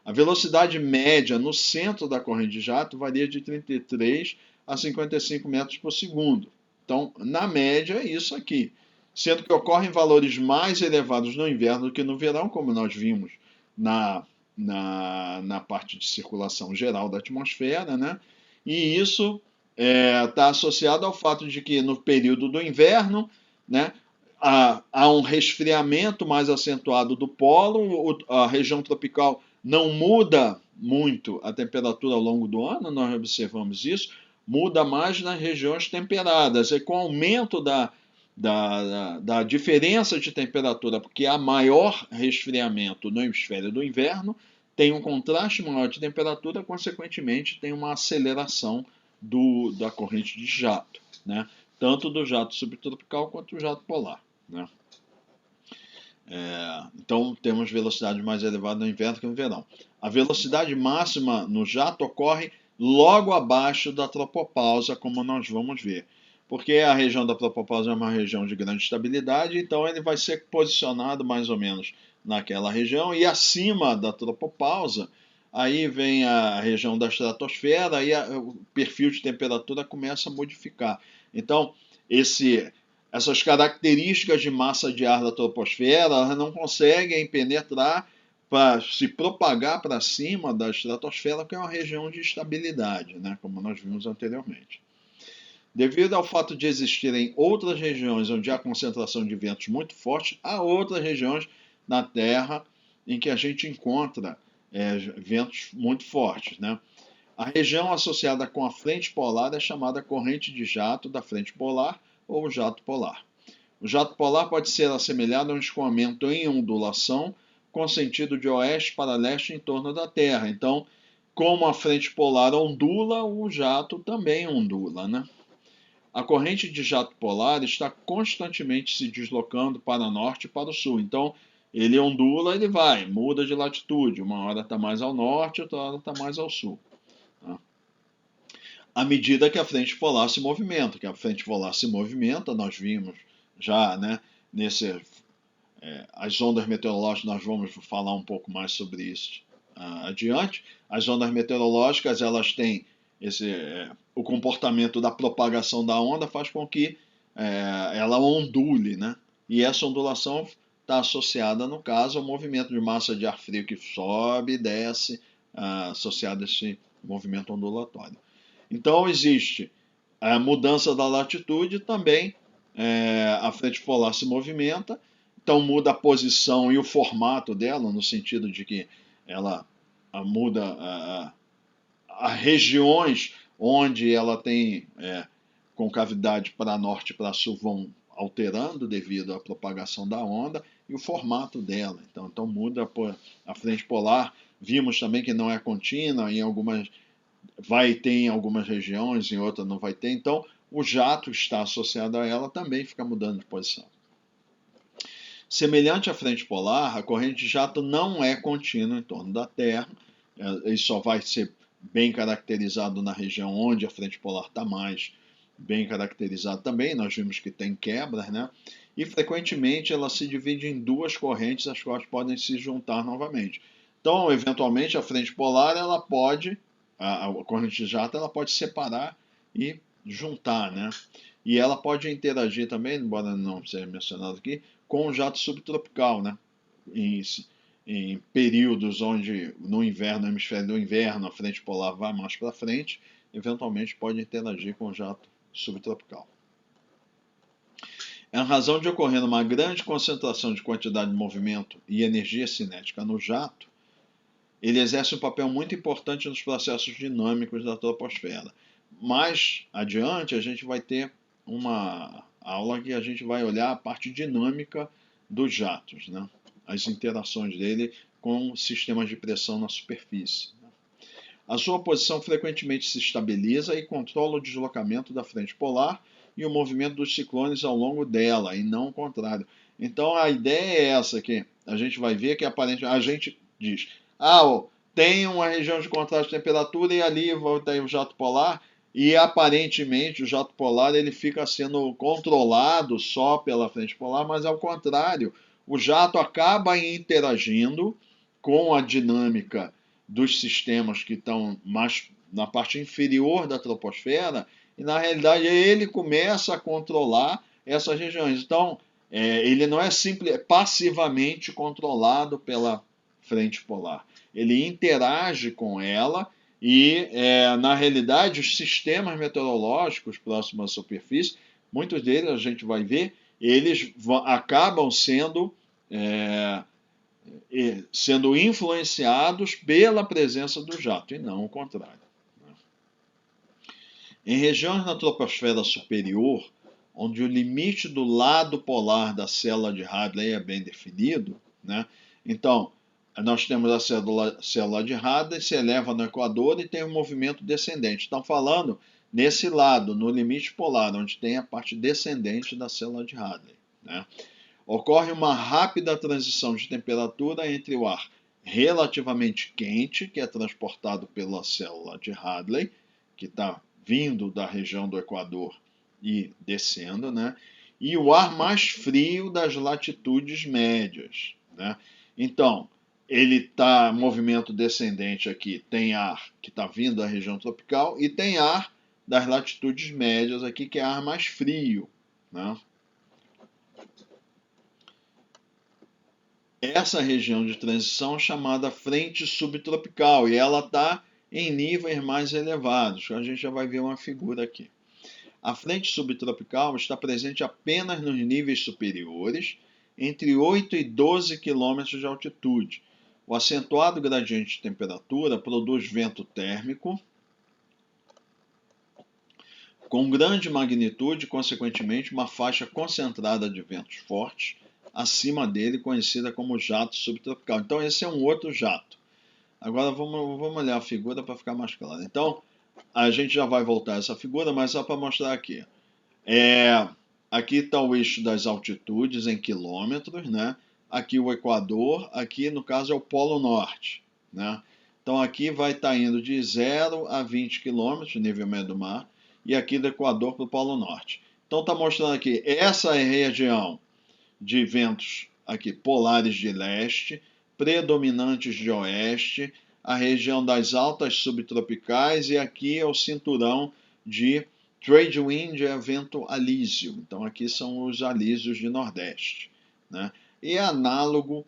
A velocidade média no centro da corrente de jato varia de 33 a 55 metros por segundo. Então, na média, é isso aqui. Sendo que ocorrem valores mais elevados no inverno do que no verão, como nós vimos na parte de circulação geral da atmosfera, né? E isso está associado ao fato de que no período do inverno, né, há um resfriamento mais acentuado do polo, a região tropical não muda muito a temperatura ao longo do ano, nós observamos isso, muda mais nas regiões temperadas. E com o aumento da diferença de temperatura, porque há maior resfriamento no hemisfério do inverno, tem um contraste maior de temperatura, consequentemente tem uma aceleração da corrente de jato, né? Tanto do jato subtropical quanto do jato polar, né? Então, temos velocidade mais elevada no inverno que no verão. A velocidade máxima no jato ocorre logo abaixo da tropopausa, como nós vamos ver. Porque a região da tropopausa é uma região de grande estabilidade, então ele vai ser posicionado mais ou menos naquela região, e acima da tropopausa, aí vem a região da estratosfera, aí o perfil de temperatura começa a modificar. Então, essas características de massa de ar da troposfera, elas não conseguem penetrar para se propagar para cima da estratosfera, que é uma região de estabilidade, né, como nós vimos anteriormente. Devido ao fato de existirem outras regiões onde há concentração de ventos muito fortes, há outras regiões na Terra em que a gente encontra ventos muito fortes, né? A região associada com a frente polar é chamada corrente de jato da frente polar ou jato polar. O jato polar pode ser assemelhado a um escoamento em ondulação com sentido de oeste para leste em torno da Terra. Então, como a frente polar ondula, o jato também ondula, né? A corrente de jato polar está constantemente se deslocando para o norte e para o sul. Então, ele ondula, ele vai, muda de latitude. Uma hora está mais ao norte, outra hora está mais ao sul, tá? À medida que a frente polar se movimenta, nós vimos já, né, as ondas meteorológicas, nós vamos falar um pouco mais sobre isso adiante. As ondas meteorológicas, elas têm o comportamento da propagação da onda faz com que ela ondule, né? E essa ondulação está associada, no caso, ao movimento de massa de ar frio que sobe e desce, associado a esse movimento ondulatório. Então, existe a mudança da latitude também, a frente polar se movimenta, então muda a posição e o formato dela, no sentido de que ela muda a regiões onde ela tem concavidade para norte e para sul vão alterando devido à propagação da onda e o formato dela. Então muda a frente polar. Vimos também que não é contínua, em algumas vai ter em algumas regiões, em outras não vai ter. Então o jato está associado a ela também fica mudando de posição. Semelhante à frente polar, a corrente de jato não é contínua em torno da Terra. Ele só vai ser bem caracterizado na região onde a frente polar está mais bem caracterizado também. Nós vimos que tem quebras, né? E frequentemente ela se divide em duas correntes, as quais podem se juntar novamente. Então, eventualmente, a frente polar ela pode, a corrente de jato, ela pode separar e juntar, né? E ela pode interagir também, embora não seja mencionado aqui, com o jato subtropical, né? Em períodos onde no inverno, no hemisfério do inverno, a frente polar vai mais para frente, eventualmente pode interagir com o jato subtropical. Em razão de ocorrer uma grande concentração de quantidade de movimento e energia cinética no jato, ele exerce um papel muito importante nos processos dinâmicos da troposfera. Mais adiante, a gente vai ter uma aula que a gente vai olhar a parte dinâmica dos jatos, né? As interações dele com sistemas de pressão na superfície. A sua posição frequentemente se estabiliza e controla o deslocamento da frente polar e o movimento dos ciclones ao longo dela, e não o contrário. Então a ideia é essa, que a gente vai ver que aparentemente a gente diz, tem uma região de contraste de temperatura e ali vai ter o jato polar, e aparentemente o jato polar ele fica sendo controlado só pela frente polar, mas ao contrário, o jato acaba interagindo com a dinâmica dos sistemas que estão mais na parte inferior da troposfera, e na realidade ele começa a controlar essas regiões. Então, ele não é passivamente controlado pela frente polar. Ele interage com ela e, na realidade, os sistemas meteorológicos próximos à superfície, muitos deles a gente vai ver, eles acabam sendo influenciados pela presença do jato, e não o contrário. Em regiões na troposfera superior, onde o limite do lado polar da célula de Hadley é bem definido, né? Então, nós temos a célula de Hadley, se eleva no equador e tem um movimento descendente. Estão falando nesse lado, no limite polar, onde tem a parte descendente da célula de Hadley, né? Ocorre uma rápida transição de temperatura entre o ar relativamente quente, que é transportado pela célula de Hadley, que está vindo da região do Equador e descendo, né? E o ar mais frio das latitudes médias, né? Então, ele está movimento descendente aqui, tem ar que está vindo da região tropical e tem ar das latitudes médias aqui, que é ar mais frio, né? Essa região de transição é chamada frente subtropical e ela está em níveis mais elevados. A gente já vai ver uma figura aqui. A frente subtropical está presente apenas nos níveis superiores, entre 8 e 12 km de altitude. O acentuado gradiente de temperatura produz vento térmico com grande magnitude e, consequentemente, uma faixa concentrada de ventos fortes acima dele, conhecida como jato subtropical. Então, esse é um outro jato. Agora, vamos olhar a figura para ficar mais claro. Então, a gente já vai voltar a essa figura, mas só para mostrar aqui. Aqui está o eixo das altitudes em quilômetros, né? Aqui o Equador, aqui no caso é o Polo Norte, né? Então aqui vai estar indo de 0 a 20 quilômetros, nível médio do mar, e aqui do Equador para o Polo Norte. Então está mostrando aqui, essa é a região de ventos aqui polares de leste, predominantes de oeste, a região das altas subtropicais, e aqui é o cinturão de Trade wind é vento alísio, então aqui são os alísios de Nordeste, né? E é análogo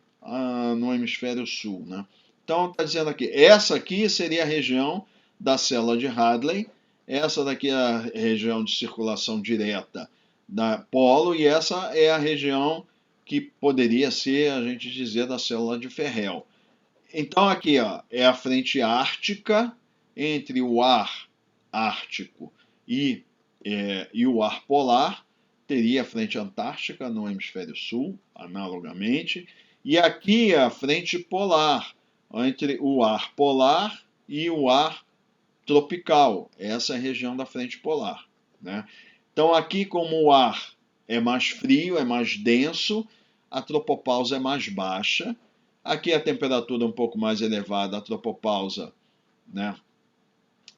no hemisfério sul, né? Então está dizendo aqui, essa aqui seria a região da célula de Hadley, essa daqui é a região de circulação direta da polo, e essa é a região que poderia ser, a gente dizer, da célula de Ferrel. Então aqui ó, é a frente ártica entre o ar ártico e o ar polar, teria a frente antártica no hemisfério sul, analogamente, e aqui é a frente polar, entre o ar polar e o ar tropical, essa é a região da frente polar, né? Então aqui, como o ar é mais frio, é mais denso, a tropopausa é mais baixa, aqui a temperatura é um pouco mais elevada, a tropopausa, né,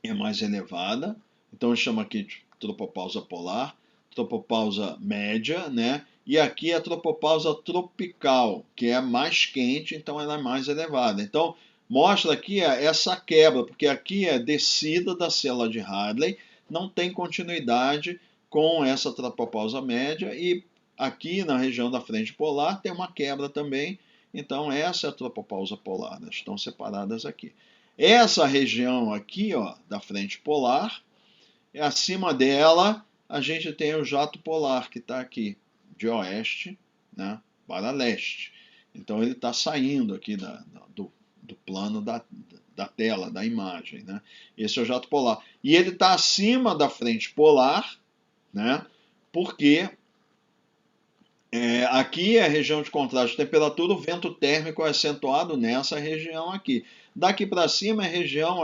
é mais elevada, então chama aqui de tropopausa polar, tropopausa média, né? E aqui a tropopausa tropical, que é mais quente, então ela é mais elevada. Então mostra aqui essa quebra, porque aqui é descida da célula de Hadley, não tem continuidade com essa tropopausa média, e aqui na região da frente polar tem uma quebra também, então essa é a tropopausa polar, né? Estão separadas aqui. Essa região aqui, ó, da frente polar, acima dela a gente tem o jato polar que está aqui, de oeste, né, para leste. Então ele está saindo aqui do plano da tela, da imagem, né? Esse é o jato polar. E ele está acima da frente polar, né? Porque aqui é a região de contraste de temperatura, o vento térmico é acentuado nessa região aqui. Daqui para cima é a região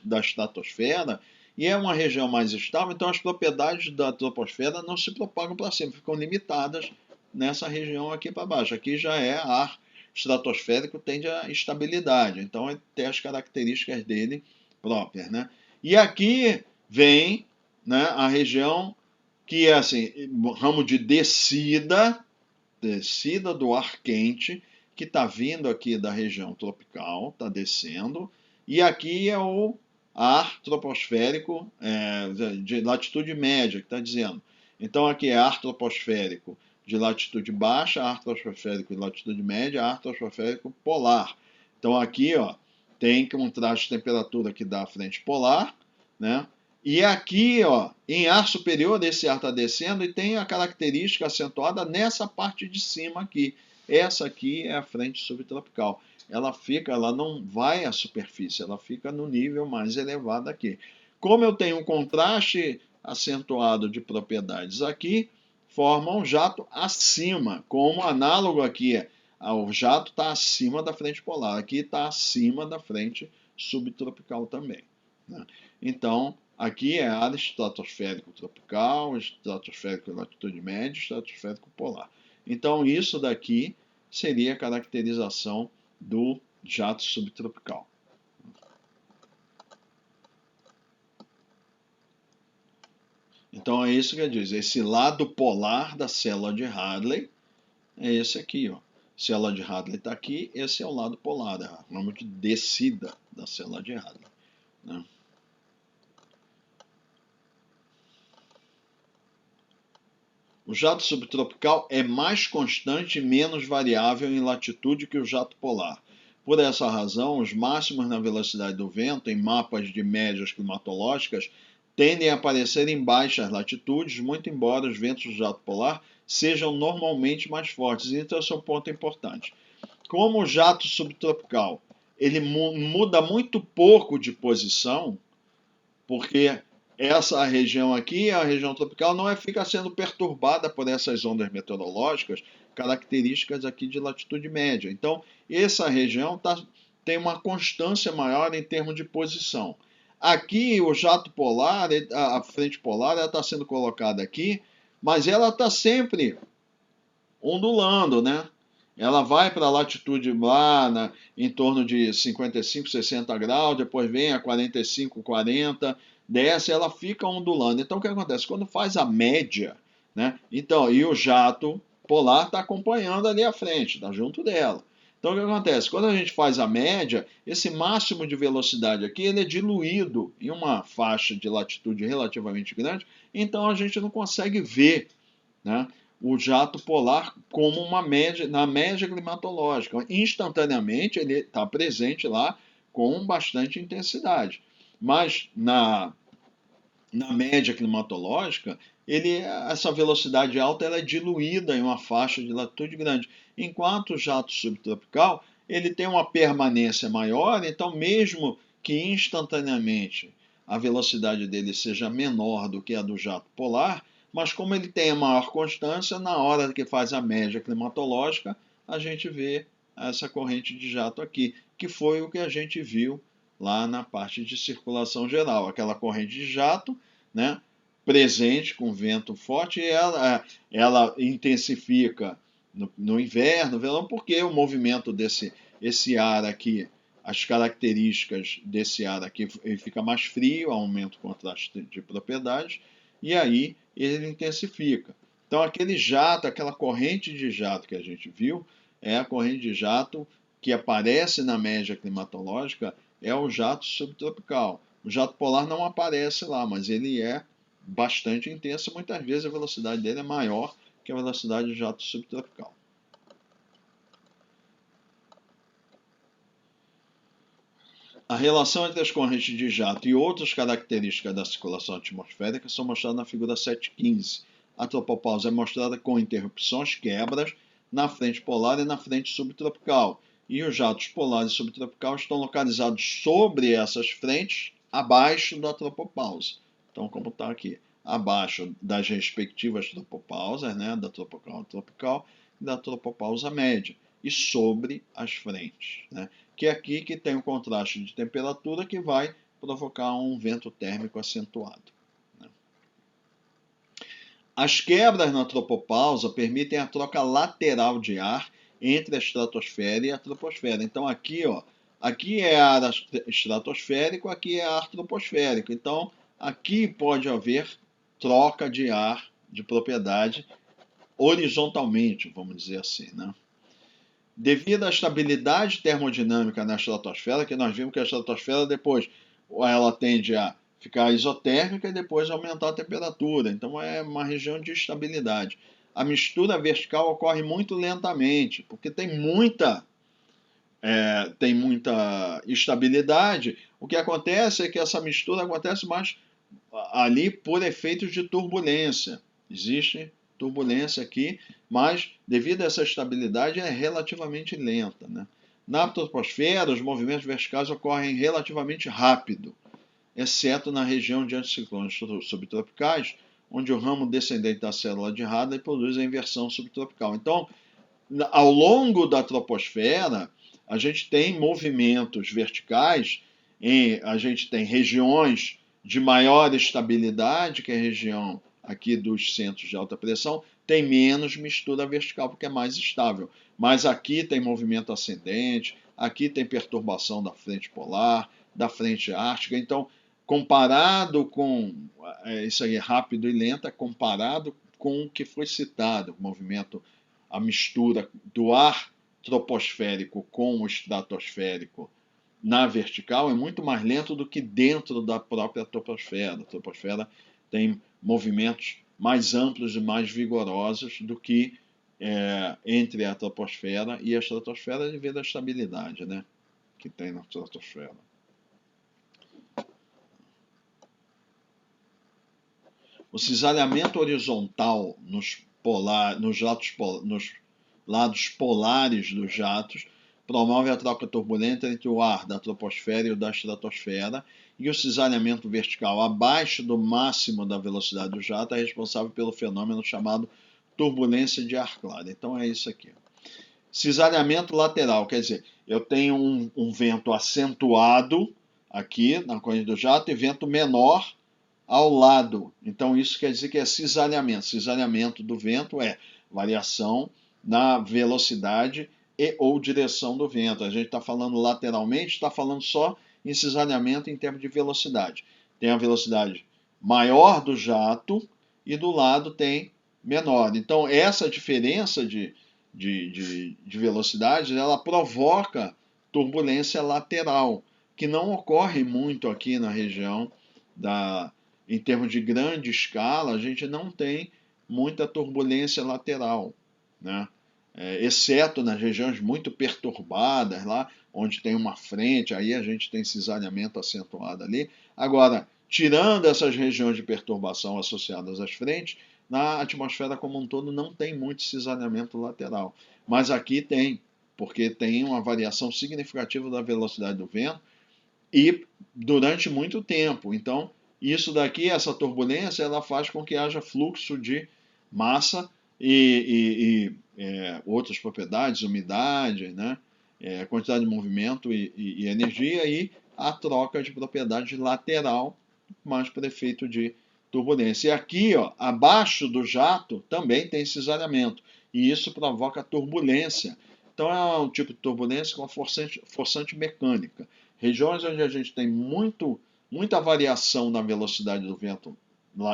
da estratosfera, e é uma região mais estável, então as propriedades da troposfera não se propagam para cima, ficam limitadas nessa região aqui para baixo. Aqui já é ar estratosférico, tende a estabilidade, então ele tem as características dele próprias, né? E aqui vem, né, a região que é assim, ramo de descida do ar quente, que está vindo aqui da região tropical, está descendo, e aqui é o ar troposférico de latitude média, que está dizendo. Então aqui é ar troposférico de latitude baixa, ar troposférico de latitude média, ar troposférico polar. Então aqui ó, tem contraste de temperatura que dá a frente polar, né? E aqui, ó, em ar superior, esse ar está descendo e tem a característica acentuada nessa parte de cima aqui. Essa aqui é a frente subtropical. Ela não vai à superfície, ela fica no nível mais elevado aqui. Como eu tenho um contraste acentuado de propriedades aqui, forma um jato acima, como análogo aqui. O jato está acima da frente polar, aqui está acima da frente subtropical também, né? Então, aqui é área estratosférico tropical, estratosférico latitude média, estratosférico polar. Então, isso daqui seria a caracterização do jato subtropical. Então, é isso que diz. Esse lado polar da célula de Hadley é esse aqui, ó. Célula de Hadley está aqui, esse é o lado polar, chamamos de descida da célula de Hadley, né? O jato subtropical é mais constante e menos variável em latitude que o jato polar. Por essa razão, os máximos na velocidade do vento em mapas de médias climatológicas tendem a aparecer em baixas latitudes, muito embora os ventos do jato polar sejam normalmente mais fortes. Então, esse é um ponto importante. Como o jato subtropical ele muda muito pouco de posição, porque essa região aqui, a região tropical, não fica sendo perturbada por essas ondas meteorológicas características aqui de latitude média. Então, essa região tem uma constância maior em termos de posição. Aqui, o jato polar, a frente polar, ela está sendo colocada aqui, mas ela está sempre ondulando, né? Ela vai para a latitude lá em torno de 55, 60 graus, depois vem a 45, 40, desce, ela fica ondulando. Então o que acontece? Quando faz a média, né? Então, e o jato polar está acompanhando ali à frente, está junto dela. Então, o que acontece? Quando a gente faz a média, esse máximo de velocidade aqui ele é diluído em uma faixa de latitude relativamente grande, então a gente não consegue ver, né, o jato polar como uma média, na média climatológica. Instantaneamente ele está presente lá com bastante intensidade. Mas na média climatológica, essa velocidade alta ela é diluída em uma faixa de latitude grande. Enquanto o jato subtropical ele tem uma permanência maior, então mesmo que instantaneamente a velocidade dele seja menor do que a do jato polar, mas como ele tem a maior constância, na hora que faz a média climatológica, a gente vê essa corrente de jato aqui, que foi o que a gente viu lá na parte de circulação geral, aquela corrente de jato, né, presente com vento forte, e ela intensifica no inverno, verão, porque o movimento esse ar aqui, as características desse ar aqui, ele fica mais frio, aumenta o contraste de propriedades, e aí ele intensifica. Então aquele jato, aquela corrente de jato que a gente viu, é a corrente de jato que aparece na média climatológica, é o jato subtropical. O jato polar não aparece lá, mas ele é bastante intenso. Muitas vezes a velocidade dele é maior que a velocidade do jato subtropical. A relação entre as correntes de jato e outras características da circulação atmosférica são mostradas na figura 7.15. A tropopausa é mostrada com interrupções, quebras, na frente polar e na frente subtropical. E os jatos polares e subtropicais estão localizados sobre essas frentes, abaixo da tropopausa. Então, como está aqui, abaixo das respectivas tropopausas, né, da tropical tropical e da tropopausa média, e sobre as frentes, né, que é aqui que tem o contraste de temperatura que vai provocar um vento térmico acentuado. As quebras na tropopausa permitem a troca lateral de ar entre a estratosfera e a troposfera. Então aqui, ó, aqui é ar estratosférico, aqui é ar troposférico. Então aqui pode haver troca de ar de propriedade horizontalmente, vamos dizer assim, né? Devido à estabilidade termodinâmica na estratosfera, que nós vimos que a estratosfera depois ela tende a ficar isotérmica e depois aumentar a temperatura. Então é uma região de estabilidade. A mistura vertical ocorre muito lentamente, porque tem muita estabilidade. O que acontece é que essa mistura acontece mais ali por efeitos de turbulência. Existe turbulência aqui, mas devido a essa estabilidade é relativamente lenta, né? Na troposfera, os movimentos verticais ocorrem relativamente rápido, exceto na região de anticiclones subtropicais, onde o ramo descendente da célula de Hadley produz a inversão subtropical. Então, ao longo da troposfera, a gente tem movimentos verticais, a gente tem regiões de maior estabilidade, que é a região aqui dos centros de alta pressão, tem menos mistura vertical, porque é mais estável. Mas aqui tem movimento ascendente, aqui tem perturbação da frente polar, da frente ártica. Então, comparado com isso aí, rápido e lenta, comparado com o que foi citado, o movimento, a mistura do ar troposférico com o estratosférico na vertical é muito mais lento do que dentro da própria troposfera. A troposfera tem movimentos mais amplos e mais vigorosos do que entre a troposfera e a estratosfera devido à estabilidade, né, que tem na estratosfera. O cisalhamento horizontal nos lados polares dos jatos promove a troca turbulenta entre o ar da troposfera e o da estratosfera, e o cisalhamento vertical abaixo do máximo da velocidade do jato é responsável pelo fenômeno chamado turbulência de ar claro. Então é isso aqui. Cisalhamento lateral, quer dizer, eu tenho um vento acentuado aqui na corrente do jato e vento menor ao lado. Então isso quer dizer que é cisalhamento. Cisalhamento do vento é variação na velocidade e ou direção do vento. A gente está falando lateralmente, está falando só em cisalhamento em termos de velocidade. Tem a velocidade maior do jato e do lado tem menor. Então essa diferença de de velocidade, ela provoca turbulência lateral, que não ocorre muito aqui na região em termos de grande escala, a gente não tem muita turbulência lateral, né? Exceto nas regiões muito perturbadas lá, onde tem uma frente, aí a gente tem cisalhamento acentuado ali. Agora, tirando essas regiões de perturbação associadas às frentes, na atmosfera como um todo não tem muito cisalhamento lateral. Mas aqui tem, porque tem uma variação significativa da velocidade do vento e durante muito tempo. Então, isso daqui, essa turbulência, ela faz com que haja fluxo de massa e outras propriedades, umidade, né? Quantidade de movimento e energia, e a troca de propriedade lateral, mais por efeito de turbulência. E aqui, ó, abaixo do jato, também tem cisalhamento, e isso provoca turbulência. Então é um tipo de turbulência com forçante mecânica. Regiões onde a gente tem muita variação na velocidade do vento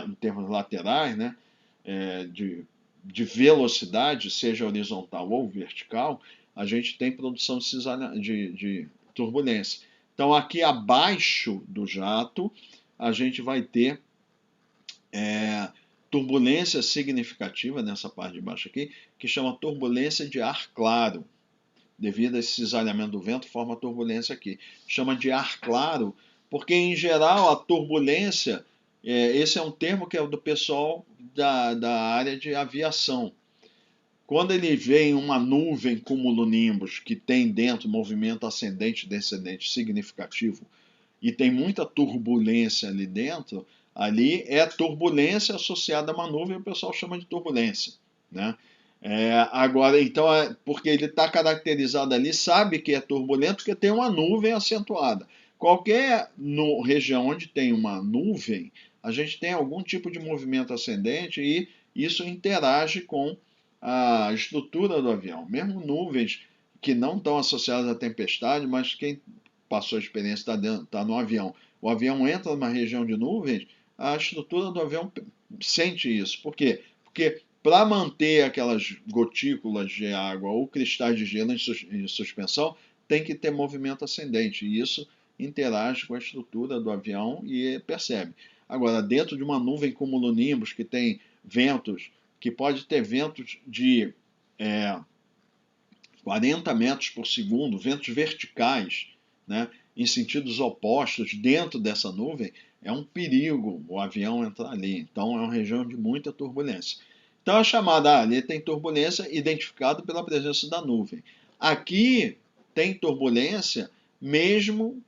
em termos laterais, né, de velocidade, seja horizontal ou vertical, a gente tem produção de turbulência. Então, aqui abaixo do jato, a gente vai ter turbulência significativa nessa parte de baixo aqui, que chama turbulência de ar claro. Devido a esse cisalhamento do vento, forma turbulência aqui. Chama de ar claro, porque em geral a turbulência, esse é um termo que é do pessoal da área de aviação. Quando ele vê em uma nuvem cumulonimbus que tem dentro movimento ascendente e descendente significativo e tem muita turbulência ali dentro, ali é turbulência associada a uma nuvem, o pessoal chama de turbulência, né? Agora, então, porque ele está caracterizado ali, sabe que é turbulento porque tem uma nuvem acentuada. Qualquer região onde tem uma nuvem, a gente tem algum tipo de movimento ascendente e isso interage com a estrutura do avião. Mesmo nuvens que não estão associadas à tempestade, mas quem passou a experiência está no avião. O avião entra numa região de nuvens, a estrutura do avião sente isso. Por quê? Porque para manter aquelas gotículas de água ou cristais de gelo em suspensão, tem que ter movimento ascendente. E isso interage com a estrutura do avião e percebe. Agora, dentro de uma nuvem cumulonimbus que tem ventos, que pode ter ventos de 40 metros por segundo, ventos verticais, né, em sentidos opostos dentro dessa nuvem, é um perigo o avião entrar ali. Então, é uma região de muita turbulência. Então, a chamada ali tem turbulência identificada pela presença da nuvem. Aqui tem turbulência mesmo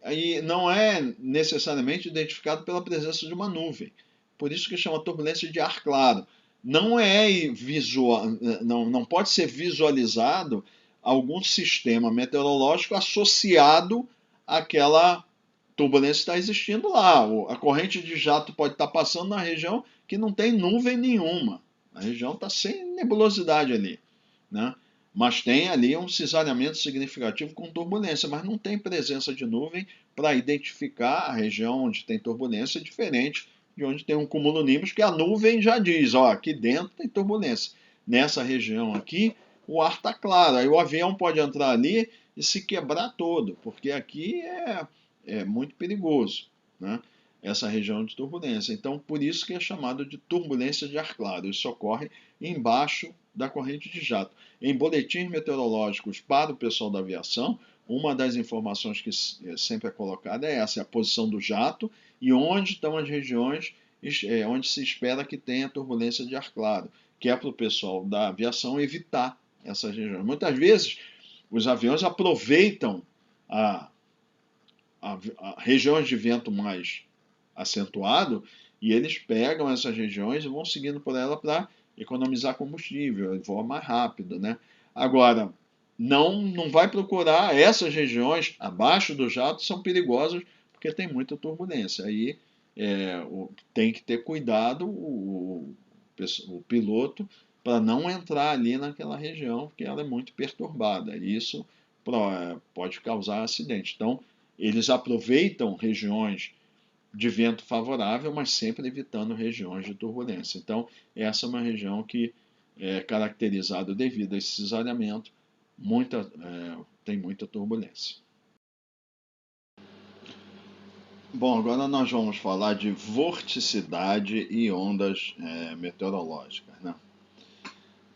e não é necessariamente identificado pela presença de uma nuvem. Por isso que chama turbulência de ar claro. Não é visual, não pode ser visualizado algum sistema meteorológico associado àquela turbulência que está existindo lá. A corrente de jato pode estar passando na região que não tem nuvem nenhuma. A região está sem nebulosidade ali, né? Mas tem ali um cisalhamento significativo com turbulência, mas não tem presença de nuvem para identificar a região onde tem turbulência diferente de onde tem um cumulonimbus, que a nuvem já diz, ó, aqui dentro tem turbulência. Nessa região aqui, o ar está claro, aí o avião pode entrar ali e se quebrar todo, porque aqui é muito perigoso, né? Essa região de turbulência. Então, por isso que é chamado de turbulência de ar claro. Isso ocorre embaixo da corrente de jato. Em boletins meteorológicos para o pessoal da aviação, uma das informações que sempre é colocada é essa, é a posição do jato e onde estão as regiões onde se espera que tenha turbulência de ar claro, que é para o pessoal da aviação evitar essas regiões. Muitas vezes, os aviões aproveitam a regiões de vento mais acentuado e eles pegam essas regiões e vão seguindo por ela para economizar combustível, voa mais rápido, né? Agora, não vai procurar essas regiões abaixo do jato, são perigosas porque tem muita turbulência. Aí tem que ter cuidado o piloto para não entrar ali naquela região, porque ela é muito perturbada. E isso pode causar acidente. Então, eles aproveitam regiões de vento favorável, mas sempre evitando regiões de turbulência. Então, essa é uma região que caracterizado devido a esse cisalhamento, tem muita turbulência. Bom, agora nós vamos falar de vorticidade e ondas meteorológicas, né?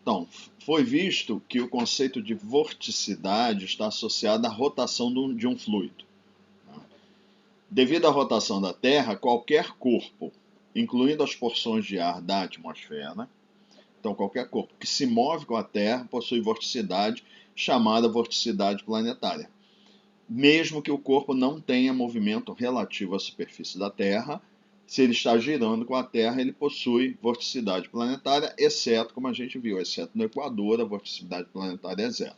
Então, foi visto que o conceito de vorticidade está associado à rotação de um fluido. Devido à rotação da Terra, qualquer corpo, incluindo as porções de ar da atmosfera, então qualquer corpo que se move com a Terra possui vorticidade, chamada vorticidade planetária. Mesmo que o corpo não tenha movimento relativo à superfície da Terra, se ele está girando com a Terra, ele possui vorticidade planetária, exceto, como a gente viu, exceto no Equador, a vorticidade planetária é zero.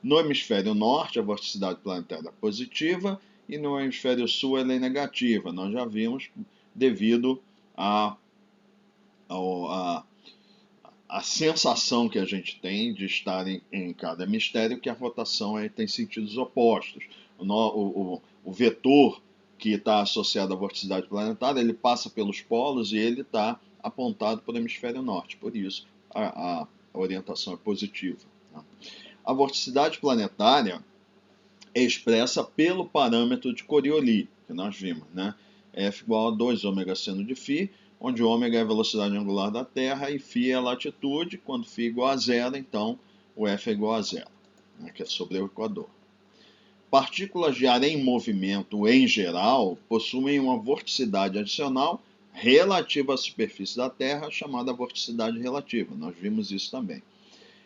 No hemisfério norte, a vorticidade planetária é positiva, e no hemisfério sul ela é negativa. Nós já vimos devido a sensação que a gente tem de estar em cada hemisfério, que a rotação tem sentidos opostos. O vetor que está associado à vorticidade planetária, ele passa pelos polos e ele está apontado para o hemisfério norte. Por isso, a orientação é positiva. A vorticidade planetária é expressa pelo parâmetro de Coriolis, que nós vimos, né? F igual a 2 ômega seno de φ, onde ômega é a velocidade angular da Terra e φ é a latitude. Quando φ é igual a zero, então o F é igual a zero, né? Que é sobre o Equador. Partículas de ar em movimento, em geral, possuem uma vorticidade adicional relativa à superfície da Terra, chamada vorticidade relativa. Nós vimos isso também.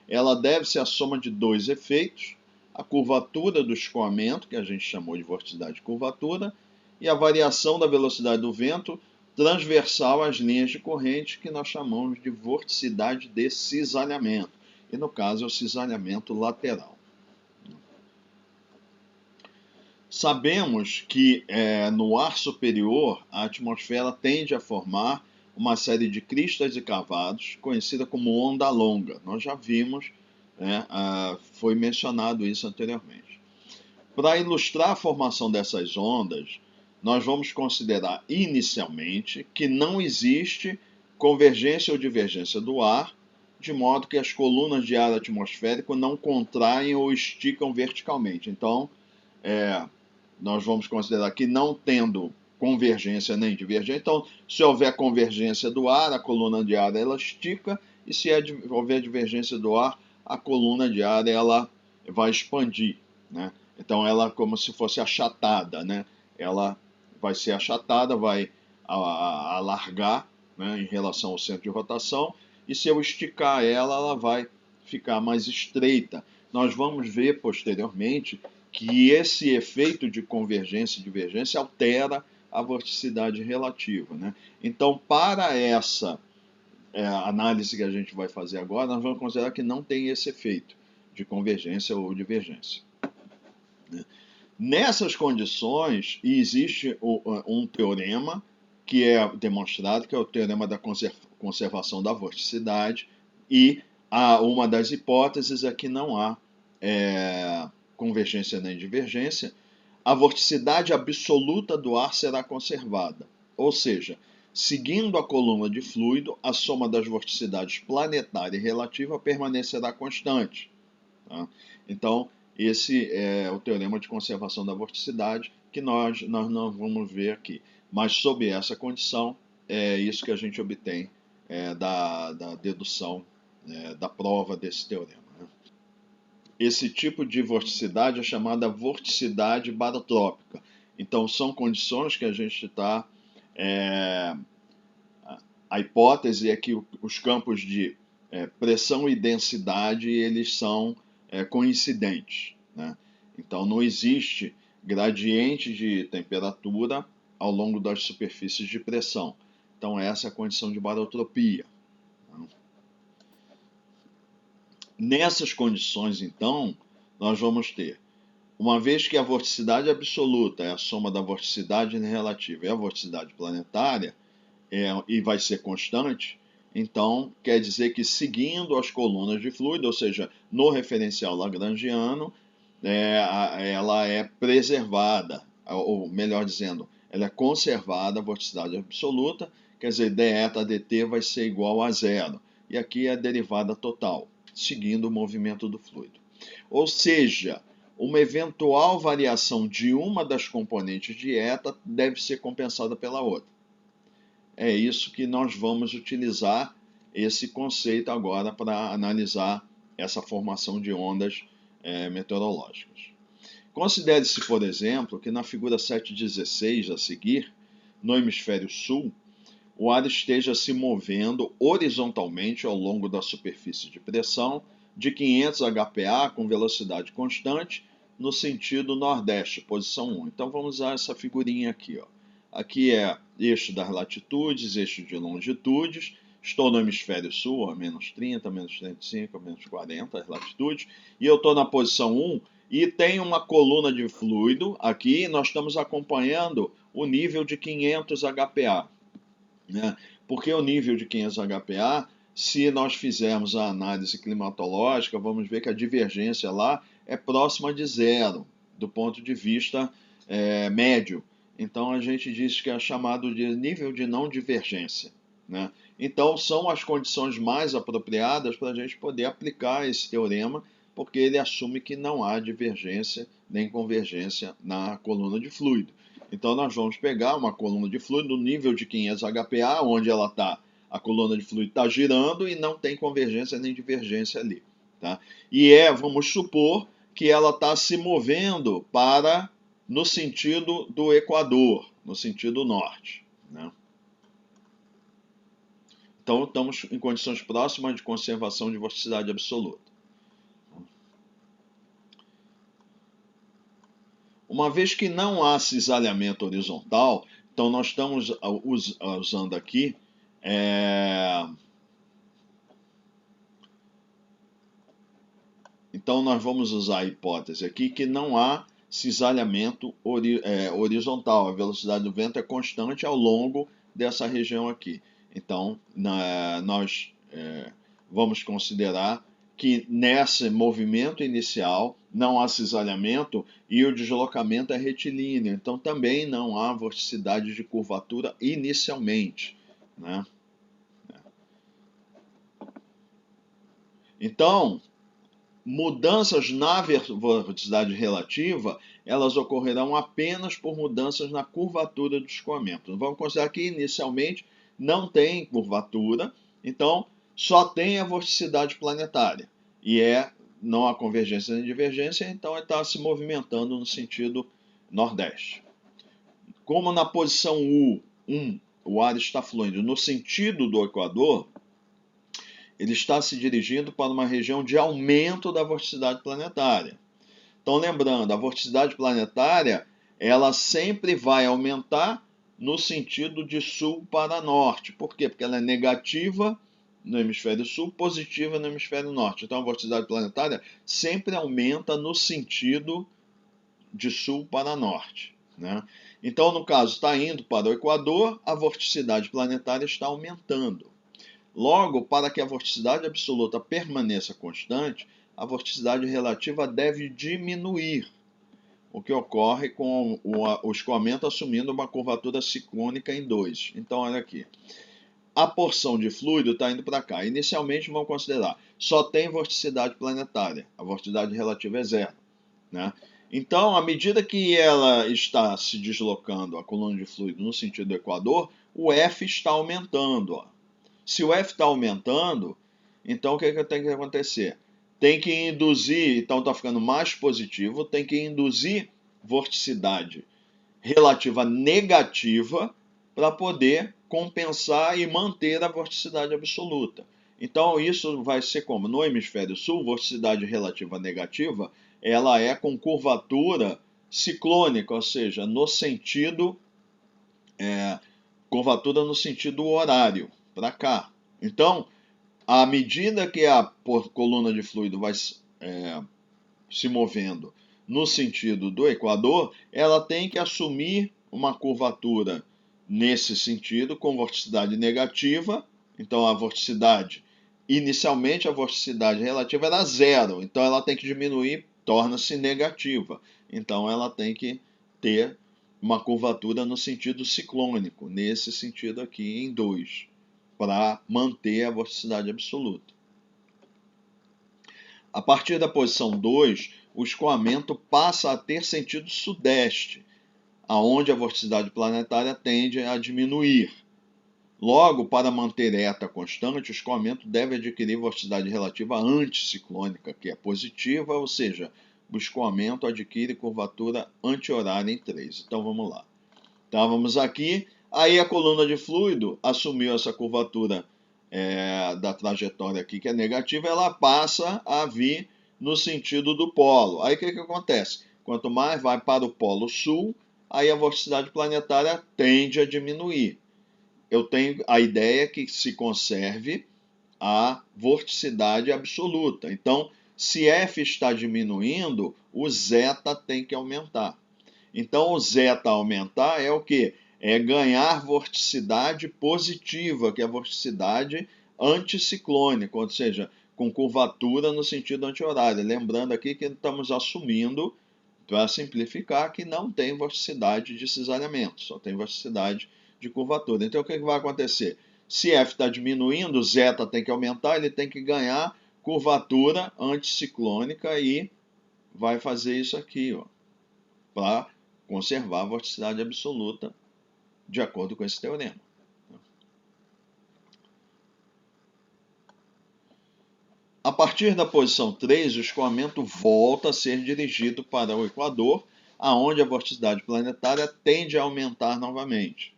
Ela deve-se à soma de dois efeitos: a curvatura do escoamento, que a gente chamou de vorticidade de curvatura, e a variação da velocidade do vento transversal às linhas de corrente, que nós chamamos de vorticidade de cisalhamento. E no caso é o cisalhamento lateral. Sabemos que no ar superior a atmosfera tende a formar uma série de cristas e cavados, conhecida como onda longa. Nós já vimos, foi mencionado isso anteriormente. Para ilustrar a formação dessas ondas, nós vamos considerar inicialmente que não existe convergência ou divergência do ar, de modo que as colunas de ar atmosférico não contraem ou esticam verticalmente. Então, nós vamos considerar que não tendo convergência nem divergência. Então, se houver convergência do ar, a coluna de ar ela estica, e se houver divergência do ar, a coluna de ar ela vai expandir, né? Então, ela como se fosse achatada, né? Ela vai ser achatada, vai alargar, né, em relação ao centro de rotação, e se eu esticar ela, ela vai ficar mais estreita. Nós vamos ver posteriormente que esse efeito de convergência e divergência altera a vorticidade relativa, né? Então, para essa análise que a gente vai fazer agora, nós vamos considerar que não tem esse efeito de convergência ou divergência, né? Nessas condições, existe um teorema que é demonstrado, que é o teorema da conservação da vorticidade, e uma das hipóteses é que não há convergência nem divergência. A vorticidade absoluta do ar será conservada, ou seja, seguindo a coluna de fluido, a soma das vorticidades planetária e relativa permanecerá constante, tá? Então, esse é o teorema de conservação da vorticidade, que nós não vamos ver aqui. Mas, sob essa condição, é isso que a gente obtém da dedução da prova desse teorema, né? Esse tipo de vorticidade é chamada vorticidade barotrópica. Então, são condições que a gente está... a hipótese é que os campos de pressão e densidade eles são coincidentes, né? Então, não existe gradiente de temperatura ao longo das superfícies de pressão. Então, essa é a condição de barotropia. Nessas condições, então, nós vamos ter, uma vez que a vorticidade absoluta é a soma da vorticidade relativa e a vorticidade planetária, e vai ser constante, então quer dizer que seguindo as colunas de fluido, ou seja, no referencial lagrangiano, ela é preservada, ou melhor dizendo, ela é conservada a vorticidade absoluta, quer dizer, deta dt vai ser igual a zero. e aqui é a derivada total, seguindo o movimento do fluido. Ou seja, uma eventual variação de uma das componentes de eta deve ser compensada pela outra. É isso que nós vamos utilizar esse conceito agora para analisar essa formação de ondas meteorológicas. Considere-se, por exemplo, que na figura 7.16 a seguir, no hemisfério sul, o ar esteja se movendo horizontalmente ao longo da superfície de pressão de 500 HPa com velocidade constante no sentido nordeste, posição 1. Então vamos usar essa figurinha aqui. Ó. Aqui é eixo das latitudes, eixo de longitudes. Estou no hemisfério sul, a menos 30, menos 35, menos 40 as latitudes. E eu estou na posição 1 e tem uma coluna de fluido aqui. Nós estamos acompanhando o nível de 500 HPa. Né? Porque o nível de 500 HPa, se nós fizermos a análise climatológica, vamos ver que a divergência lá é próxima de zero, do ponto de vista médio. Então a gente diz que é chamado de nível de não divergência. Né? Então são as condições mais apropriadas para a gente poder aplicar esse teorema, porque ele assume que não há divergência nem convergência na coluna de fluido. Então nós vamos pegar uma coluna de fluido no nível de 500 HPa, onde ela está, a coluna de fluido está girando e não tem convergência nem divergência ali. Tá? E vamos supor que ela está se movendo no sentido do Equador, no sentido norte. Né? Então estamos em condições próximas de conservação de vorticidade absoluta. Uma vez que não há cisalhamento horizontal, então nós estamos usando aqui então nós vamos usar a hipótese aqui que não há cisalhamento horizontal. A velocidade do vento é constante ao longo dessa região aqui. Então nós vamos considerar que nesse movimento inicial não há cisalhamento e o deslocamento é retilíneo. Então também não há vorticidade de curvatura inicialmente. Né? Então, mudanças na vorticidade relativa, elas ocorrerão apenas por mudanças na curvatura do escoamento. Vamos considerar que inicialmente não tem curvatura, então só tem a vorticidade planetária. E não há convergência nem divergência, então ele está se movimentando no sentido nordeste. Como na posição U1 o ar está fluindo no sentido do Equador, ele está se dirigindo para uma região de aumento da vorticidade planetária. Então, lembrando, a vorticidade planetária ela sempre vai aumentar no sentido de sul para norte. Por quê? Porque ela é negativa no hemisfério sul, positiva no hemisfério norte. Então, a vorticidade planetária sempre aumenta no sentido de sul para norte. Né? Então, no caso, está indo para o Equador, a vorticidade planetária está aumentando. Logo, para que a vorticidade absoluta permaneça constante, a vorticidade relativa deve diminuir, o que ocorre com o escoamento assumindo uma curvatura ciclônica em 2. Então, olha aqui. A porção de fluido está indo para cá. Inicialmente, vamos considerar, só tem vorticidade planetária. A vorticidade relativa é zero. Né? Então, à medida que ela está se deslocando, a coluna de fluido, no sentido do Equador, o F está aumentando. Ó. Se o F está aumentando, então o que tem que acontecer? Tem que induzir, então está ficando mais positivo, tem que induzir vorticidade relativa negativa para poder compensar e manter a vorticidade absoluta. Então isso vai ser como? No hemisfério sul, vorticidade relativa negativa, ela é com curvatura ciclônica, ou seja, no sentido curvatura no sentido horário, para cá. Então, à medida que a coluna de fluido vai se movendo no sentido do Equador, ela tem que assumir uma curvatura nesse sentido, com vorticidade negativa. Então, inicialmente a vorticidade relativa era zero, então ela tem que diminuir, torna-se negativa. Então, ela tem que ter uma curvatura no sentido ciclônico, nesse sentido aqui em 2. para manter a vorticidade absoluta. A partir da posição 2, o escoamento passa a ter sentido sudeste, aonde a vorticidade planetária tende a diminuir. Logo, para manter eta constante, o escoamento deve adquirir vorticidade relativa anticiclônica, que é positiva, ou seja, o escoamento adquire curvatura anti-horária em 3. Então vamos lá. Estávamos aqui, aí a coluna de fluido assumiu essa curvatura da trajetória aqui, que é negativa, ela passa a vir no sentido do polo. Aí o que acontece? Quanto mais vai para o polo sul, aí a vorticidade planetária tende a diminuir. Eu tenho a ideia que se conserve a vorticidade absoluta. Então, se F está diminuindo, o zeta tem que aumentar. Então, o zeta aumentar é o quê? É ganhar vorticidade positiva, que é a vorticidade anticiclônica, ou seja, com curvatura no sentido anti-horário. Lembrando aqui que estamos assumindo, para simplificar, que não tem vorticidade de cisalhamento, só tem vorticidade de curvatura. Então, o que vai acontecer? Se F está diminuindo, zeta tem que aumentar, ele tem que ganhar curvatura anticiclônica e vai fazer isso aqui, para conservar a vorticidade absoluta, de acordo com esse teorema. A partir da posição 3, o escoamento volta a ser dirigido para o equador, aonde a vorticidade planetária tende a aumentar novamente.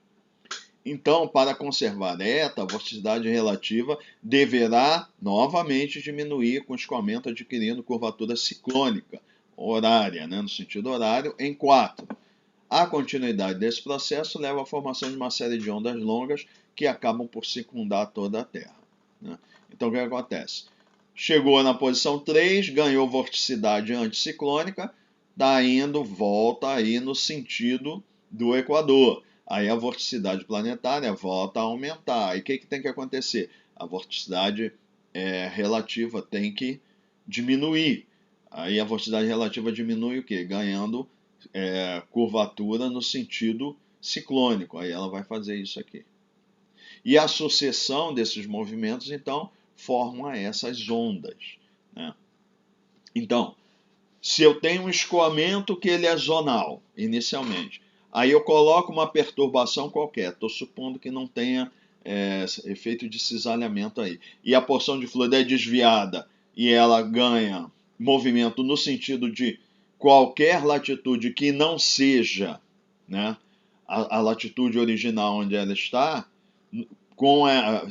Então, para conservar eta, a vorticidade relativa deverá novamente diminuir com o escoamento adquirindo curvatura ciclônica, horária, no sentido horário, em 4. A continuidade desse processo leva à formação de uma série de ondas longas que acabam por circundar toda a Terra. Então, o que acontece? Chegou na posição 3, ganhou vorticidade anticiclônica, está indo, volta aí no sentido do equador. Aí a vorticidade planetária volta a aumentar. Aí o que tem que acontecer? A vorticidade relativa tem que diminuir. Aí a vorticidade relativa diminui o quê? Ganhando curvatura no sentido ciclônico. Aí ela vai fazer isso aqui. E a sucessão desses movimentos, então, forma essas ondas. Então, se eu tenho um escoamento que ele é zonal, inicialmente, aí eu coloco uma perturbação qualquer, estou supondo que não tenha efeito de cisalhamento aí, e a porção de fluido é desviada e ela ganha movimento no sentido de qualquer latitude que não seja a latitude original onde ela está,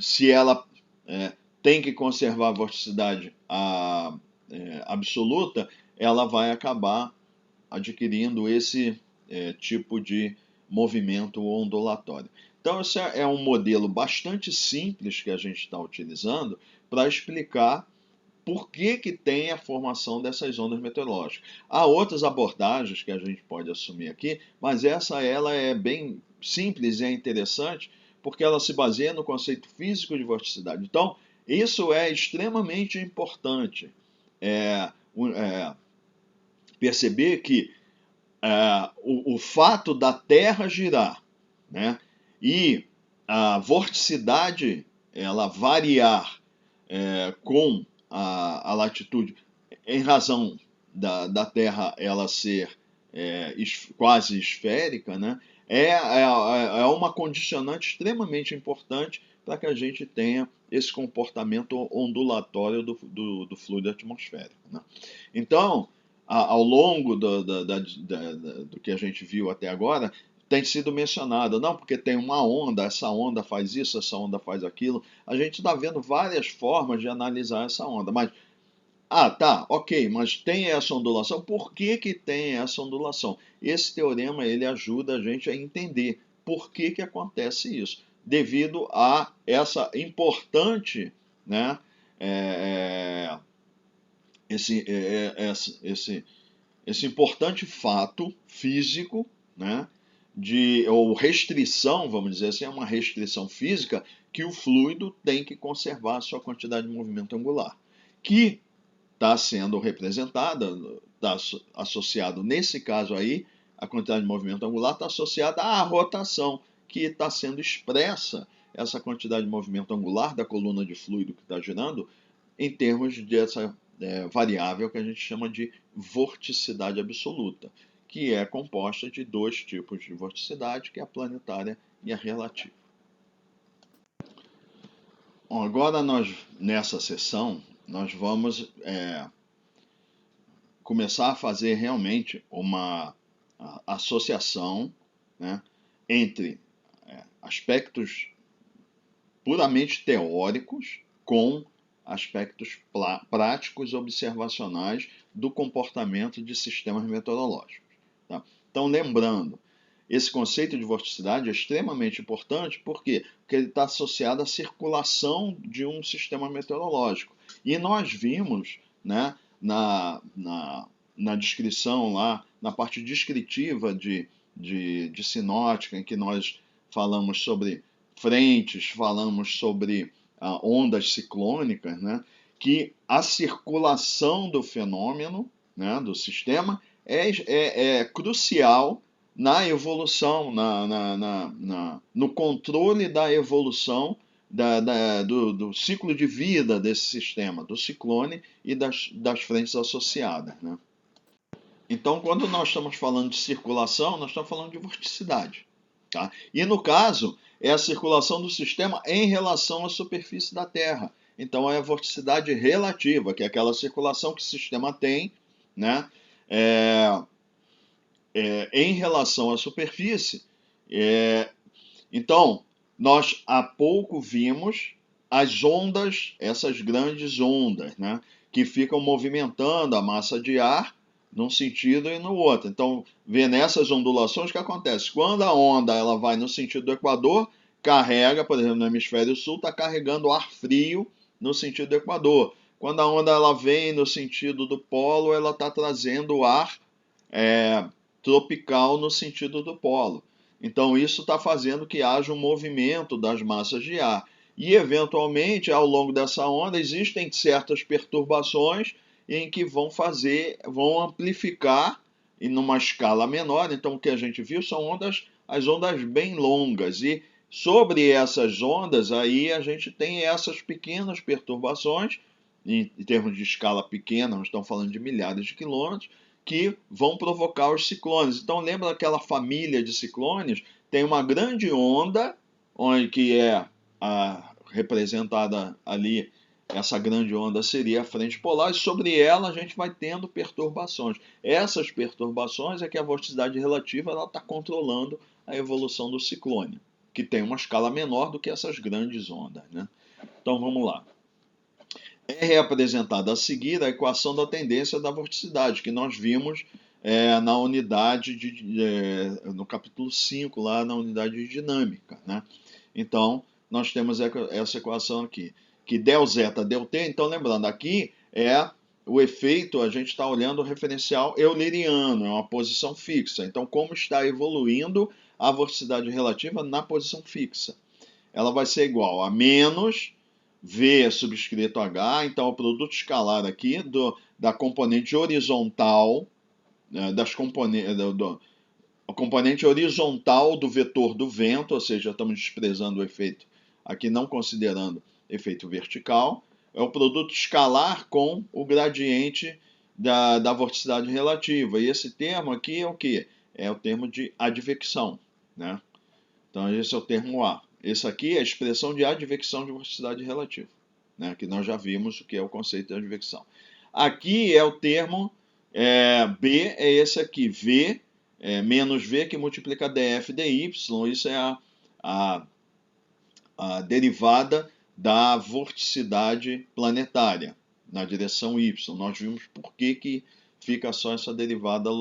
se ela tem que conservar a vorticidade absoluta, ela vai acabar adquirindo esse tipo de movimento ondulatório. Então, esse é um modelo bastante simples que a gente está utilizando para explicar por que tem a formação dessas ondas meteorológicas. Há outras abordagens que a gente pode assumir aqui, mas ela é bem simples e é interessante porque ela se baseia no conceito físico de vorticidade. Então, isso é extremamente importante. Perceber que o fato da Terra girar, e a vorticidade ela variar com a latitude, em razão da Terra ela ser quase esférica, é uma condicionante extremamente importante para que a gente tenha esse comportamento ondulatório do fluido atmosférico. Então, ao longo do que a gente viu até agora, tem sido mencionado, não, porque tem uma onda, essa onda faz isso, essa onda faz aquilo. A gente está vendo várias formas de analisar essa onda, mas, tá, ok, mas tem essa ondulação, por que tem essa ondulação? Esse teorema, ele ajuda a gente a entender por que acontece isso, devido a essa importante, esse importante fato físico, ou restrição, vamos dizer assim, é uma restrição física que o fluido tem que conservar a sua quantidade de movimento angular, que está sendo representada, está associado, nesse caso aí, a quantidade de movimento angular está associada à rotação, que está sendo expressa essa quantidade de movimento angular da coluna de fluido que está girando em termos dessa variável que a gente chama de vorticidade absoluta, que é composta de dois tipos de vorticidade, que é a planetária e a relativa. Bom, agora nessa sessão, nós vamos começar a fazer realmente uma associação, né, entre aspectos puramente teóricos com aspectos práticos observacionais do comportamento de sistemas meteorológicos. Tá? Então, lembrando, esse conceito de vorticidade é extremamente importante, por quê? Porque ele está associado à circulação de um sistema meteorológico. E nós vimos, né, na descrição lá, na parte descritiva de sinótica, em que nós falamos sobre frentes, falamos sobre ondas ciclônicas, né, que a circulação do fenômeno, né, do sistema, é crucial na evolução, no controle da evolução do ciclo de vida desse sistema, do ciclone e das frentes associadas. Né? Então, quando nós estamos falando de circulação, nós estamos falando de vorticidade. Tá? E no caso, é a circulação do sistema em relação à superfície da Terra. Então, é a vorticidade relativa, que é aquela circulação que o sistema tem, né? Em relação à superfície. Então, nós há pouco vimos as ondas, essas grandes ondas, né, que ficam movimentando a massa de ar num sentido e no outro. Então, vê nessas ondulações o que acontece. Quando a onda ela vai no sentido do Equador, carrega, por exemplo, no hemisfério sul, está carregando ar frio no sentido do Equador. Quando a onda ela vem no sentido do polo, ela está trazendo ar tropical no sentido do polo. Então, isso está fazendo que haja um movimento das massas de ar. E, eventualmente, ao longo dessa onda, existem certas perturbações em que vão amplificar em uma escala menor. Então, o que a gente viu são as ondas bem longas. E sobre essas ondas, aí a gente tem essas pequenas perturbações, em termos de escala pequena, nós estamos falando de milhares de quilômetros, que vão provocar os ciclones. Então, lembra daquela família de ciclones? Tem uma grande onda, que é representada ali, essa grande onda seria a frente polar, e sobre ela a gente vai tendo perturbações. Essas perturbações é que a vorticidade relativa está controlando a evolução do ciclone, que tem uma escala menor do que essas grandes ondas. Né? Então, vamos lá. É reapresentada a seguir a equação da tendência da vorticidade, que nós vimos na unidade no capítulo 5, lá na unidade de dinâmica. Né? Então, nós temos essa equação aqui, que del zeta del t, então lembrando, aqui é o efeito, a gente está olhando o referencial euleriano, é uma posição fixa. Então, como está evoluindo a vorticidade relativa na posição fixa? Ela vai ser igual a menos V subscrito H, então o produto escalar aqui da componente horizontal, a componente horizontal do vetor do vento, ou seja, estamos desprezando o efeito aqui, não considerando efeito vertical, é o produto escalar com o gradiente da vorticidade relativa. E esse termo aqui é o quê? É o termo de advecção. Né? Então, esse é o termo A. Esse aqui é a expressão de advecção de vorticidade relativa, né? Que nós já vimos o que é o conceito de advecção. Aqui é o termo B, é esse aqui, V, menos V, que multiplica dF dy, isso é a derivada da vorticidade planetária, na direção Y. Nós vimos por que fica só essa derivada,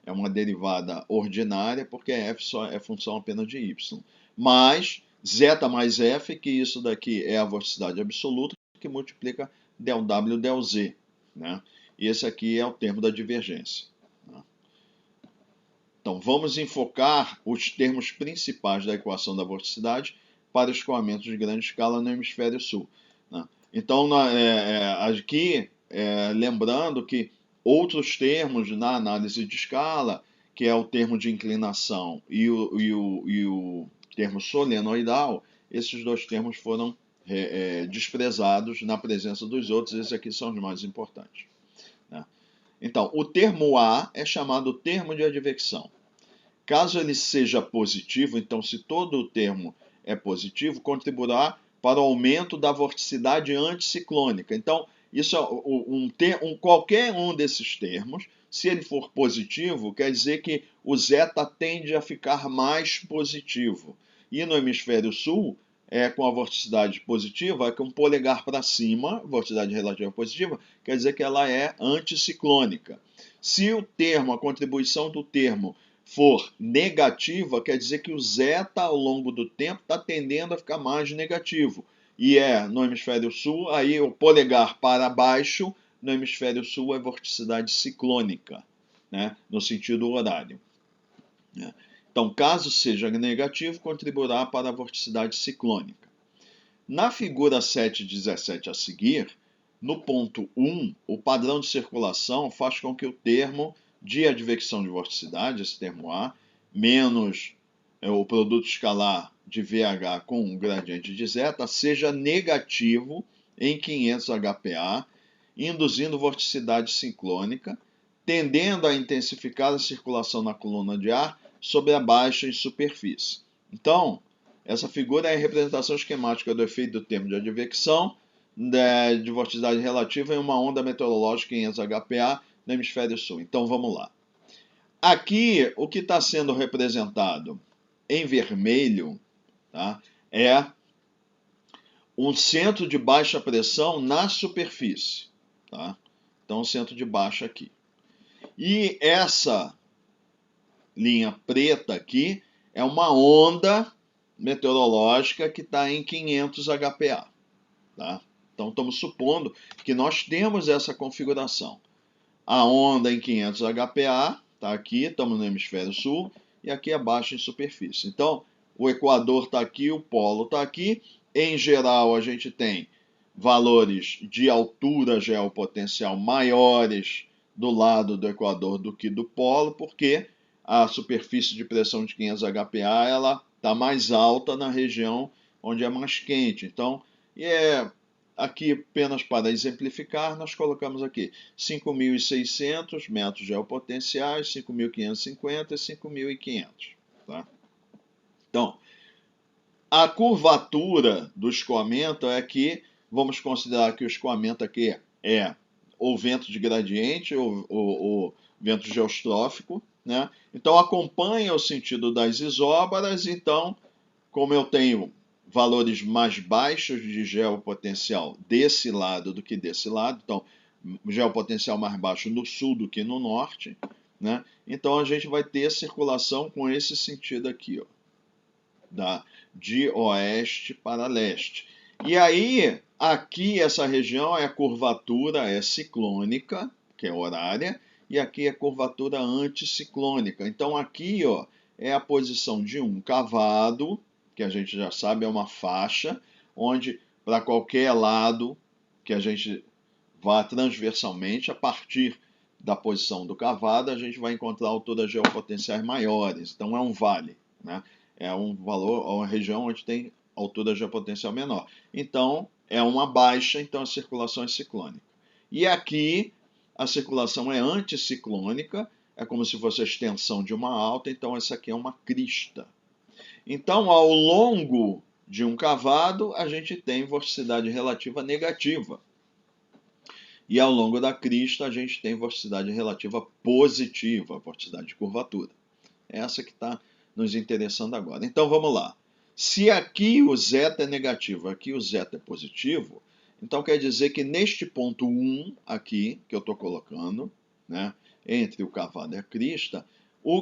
é uma derivada ordinária, porque f só é função apenas de y. Mas zeta mais f, que isso daqui é a vorticidade absoluta, que multiplica del W del Z. Né? E esse aqui é o termo da divergência. Né? Então, vamos enfocar os termos principais da equação da vorticidade para escoamentos de grande escala no hemisfério sul. Né? Então, aqui, lembrando que outros termos na análise de escala, que é o termo de inclinação e o termo solenoidal, esses dois termos foram desprezados na presença dos outros. Esses aqui são os mais importantes, né? Então, o termo A é chamado termo de advecção. Caso ele seja positivo, então se todo o termo é positivo, contribuirá para o aumento da vorticidade anticiclônica. Então, isso é qualquer um desses termos, se ele for positivo, quer dizer que o zeta tende a ficar mais positivo. E no hemisfério sul, com a vorticidade positiva, com o polegar para cima, vorticidade relativa positiva, quer dizer que ela é anticiclônica. Se o termo, a contribuição do termo, for negativa, quer dizer que o zeta ao longo do tempo está tendendo a ficar mais negativo. E no hemisfério sul, aí o polegar para baixo, no hemisfério sul é vorticidade ciclônica, né, no sentido horário. Então, caso seja negativo, contribuirá para a vorticidade ciclônica. Na figura 7.17 a seguir, no ponto 1, o padrão de circulação faz com que o termo de advecção de vorticidade, esse termo A, menos o produto escalar de VH com o gradiente de zeta, seja negativo em 500 HPA, induzindo vorticidade ciclônica, tendendo a intensificar a circulação na coluna de ar sobre a baixa em superfície. Então, essa figura é a representação esquemática do efeito do termo de advecção de vorticidade relativa em uma onda meteorológica em 500 HPA no hemisfério sul. Então vamos lá. Aqui, o que está sendo representado em vermelho, tá, é um centro de baixa pressão na superfície. Tá? Então, centro de baixa aqui. E essa linha preta aqui é uma onda meteorológica que está em 500 HPA. Tá? Então, estamos supondo que nós temos essa configuração. A onda em 500 HPA está aqui, estamos no hemisfério sul, e aqui abaixo em superfície. Então, o equador está aqui, o polo está aqui. Em geral, a gente tem valores de altura geopotencial maiores do lado do equador do que do polo, porque a superfície de pressão de 500 HPA ela está mais alta na região onde é mais quente. Então, aqui, apenas para exemplificar, nós colocamos aqui 5.600 metros geopotenciais, 5.550 e 5.500. Tá? Então, a curvatura do escoamento é que vamos considerar que o escoamento aqui é ou vento de gradiente ou vento geostrófico, né? Então, acompanha o sentido das isóbaras. Então, como eu tenho valores mais baixos de geopotencial desse lado do que desse lado, então geopotencial mais baixo no sul do que no norte, né? Então a gente vai ter circulação com esse sentido aqui, ó, de oeste para leste. E aí, aqui essa região é a curvatura ciclônica, que é horária, e aqui é a curvatura anticiclônica. Então aqui, ó, é a posição de um cavado, que a gente já sabe é uma faixa, onde para qualquer lado que a gente vá transversalmente, a partir da posição do cavado, a gente vai encontrar alturas geopotenciais maiores. Então é um vale, né? É um valor, uma região onde tem altura geopotencial menor. Então é uma baixa, então a circulação é ciclônica. E aqui a circulação é anticiclônica, é como se fosse a extensão de uma alta, então essa aqui é uma crista. Então, ao longo de um cavado, a gente tem vorticidade relativa negativa. E ao longo da crista, a gente tem vorticidade relativa positiva, vorticidade de curvatura. Essa que está nos interessando agora. Então, vamos lá. Se aqui o zeta é negativo, aqui o zeta é positivo, então quer dizer que neste ponto 1 aqui, que eu estou colocando, né, entre o cavado e a crista, o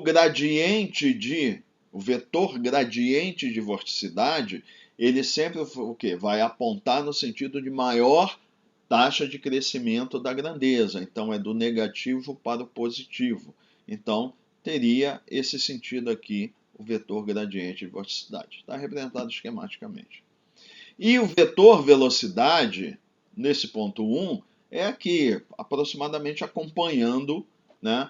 vetor gradiente de vorticidade, ele sempre o quê? Vai apontar no sentido de maior taxa de crescimento da grandeza. Então, é do negativo para o positivo. Então, teria esse sentido aqui, o vetor gradiente de vorticidade. Está representado esquematicamente. E o vetor velocidade, nesse ponto 1, é aqui, aproximadamente acompanhando, né,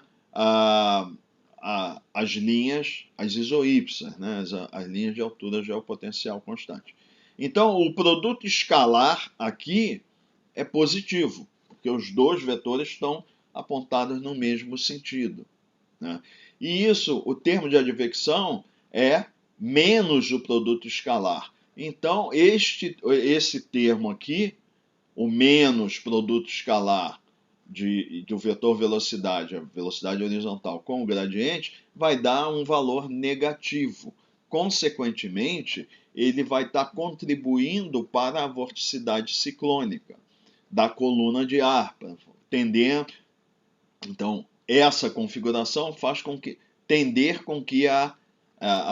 as linhas, as isoípsas, né, as linhas de altura geopotencial constante. Então, o produto escalar aqui é positivo, porque os dois vetores estão apontados no mesmo sentido, né? E isso, o termo de advecção é menos o produto escalar. Então, esse termo aqui, o menos produto escalar do vetor velocidade, a velocidade horizontal com o gradiente, vai dar um valor negativo. Consequentemente, ele vai estar contribuindo para a vorticidade ciclônica da coluna de ar, tendendo. Então, essa configuração faz com que tender com que a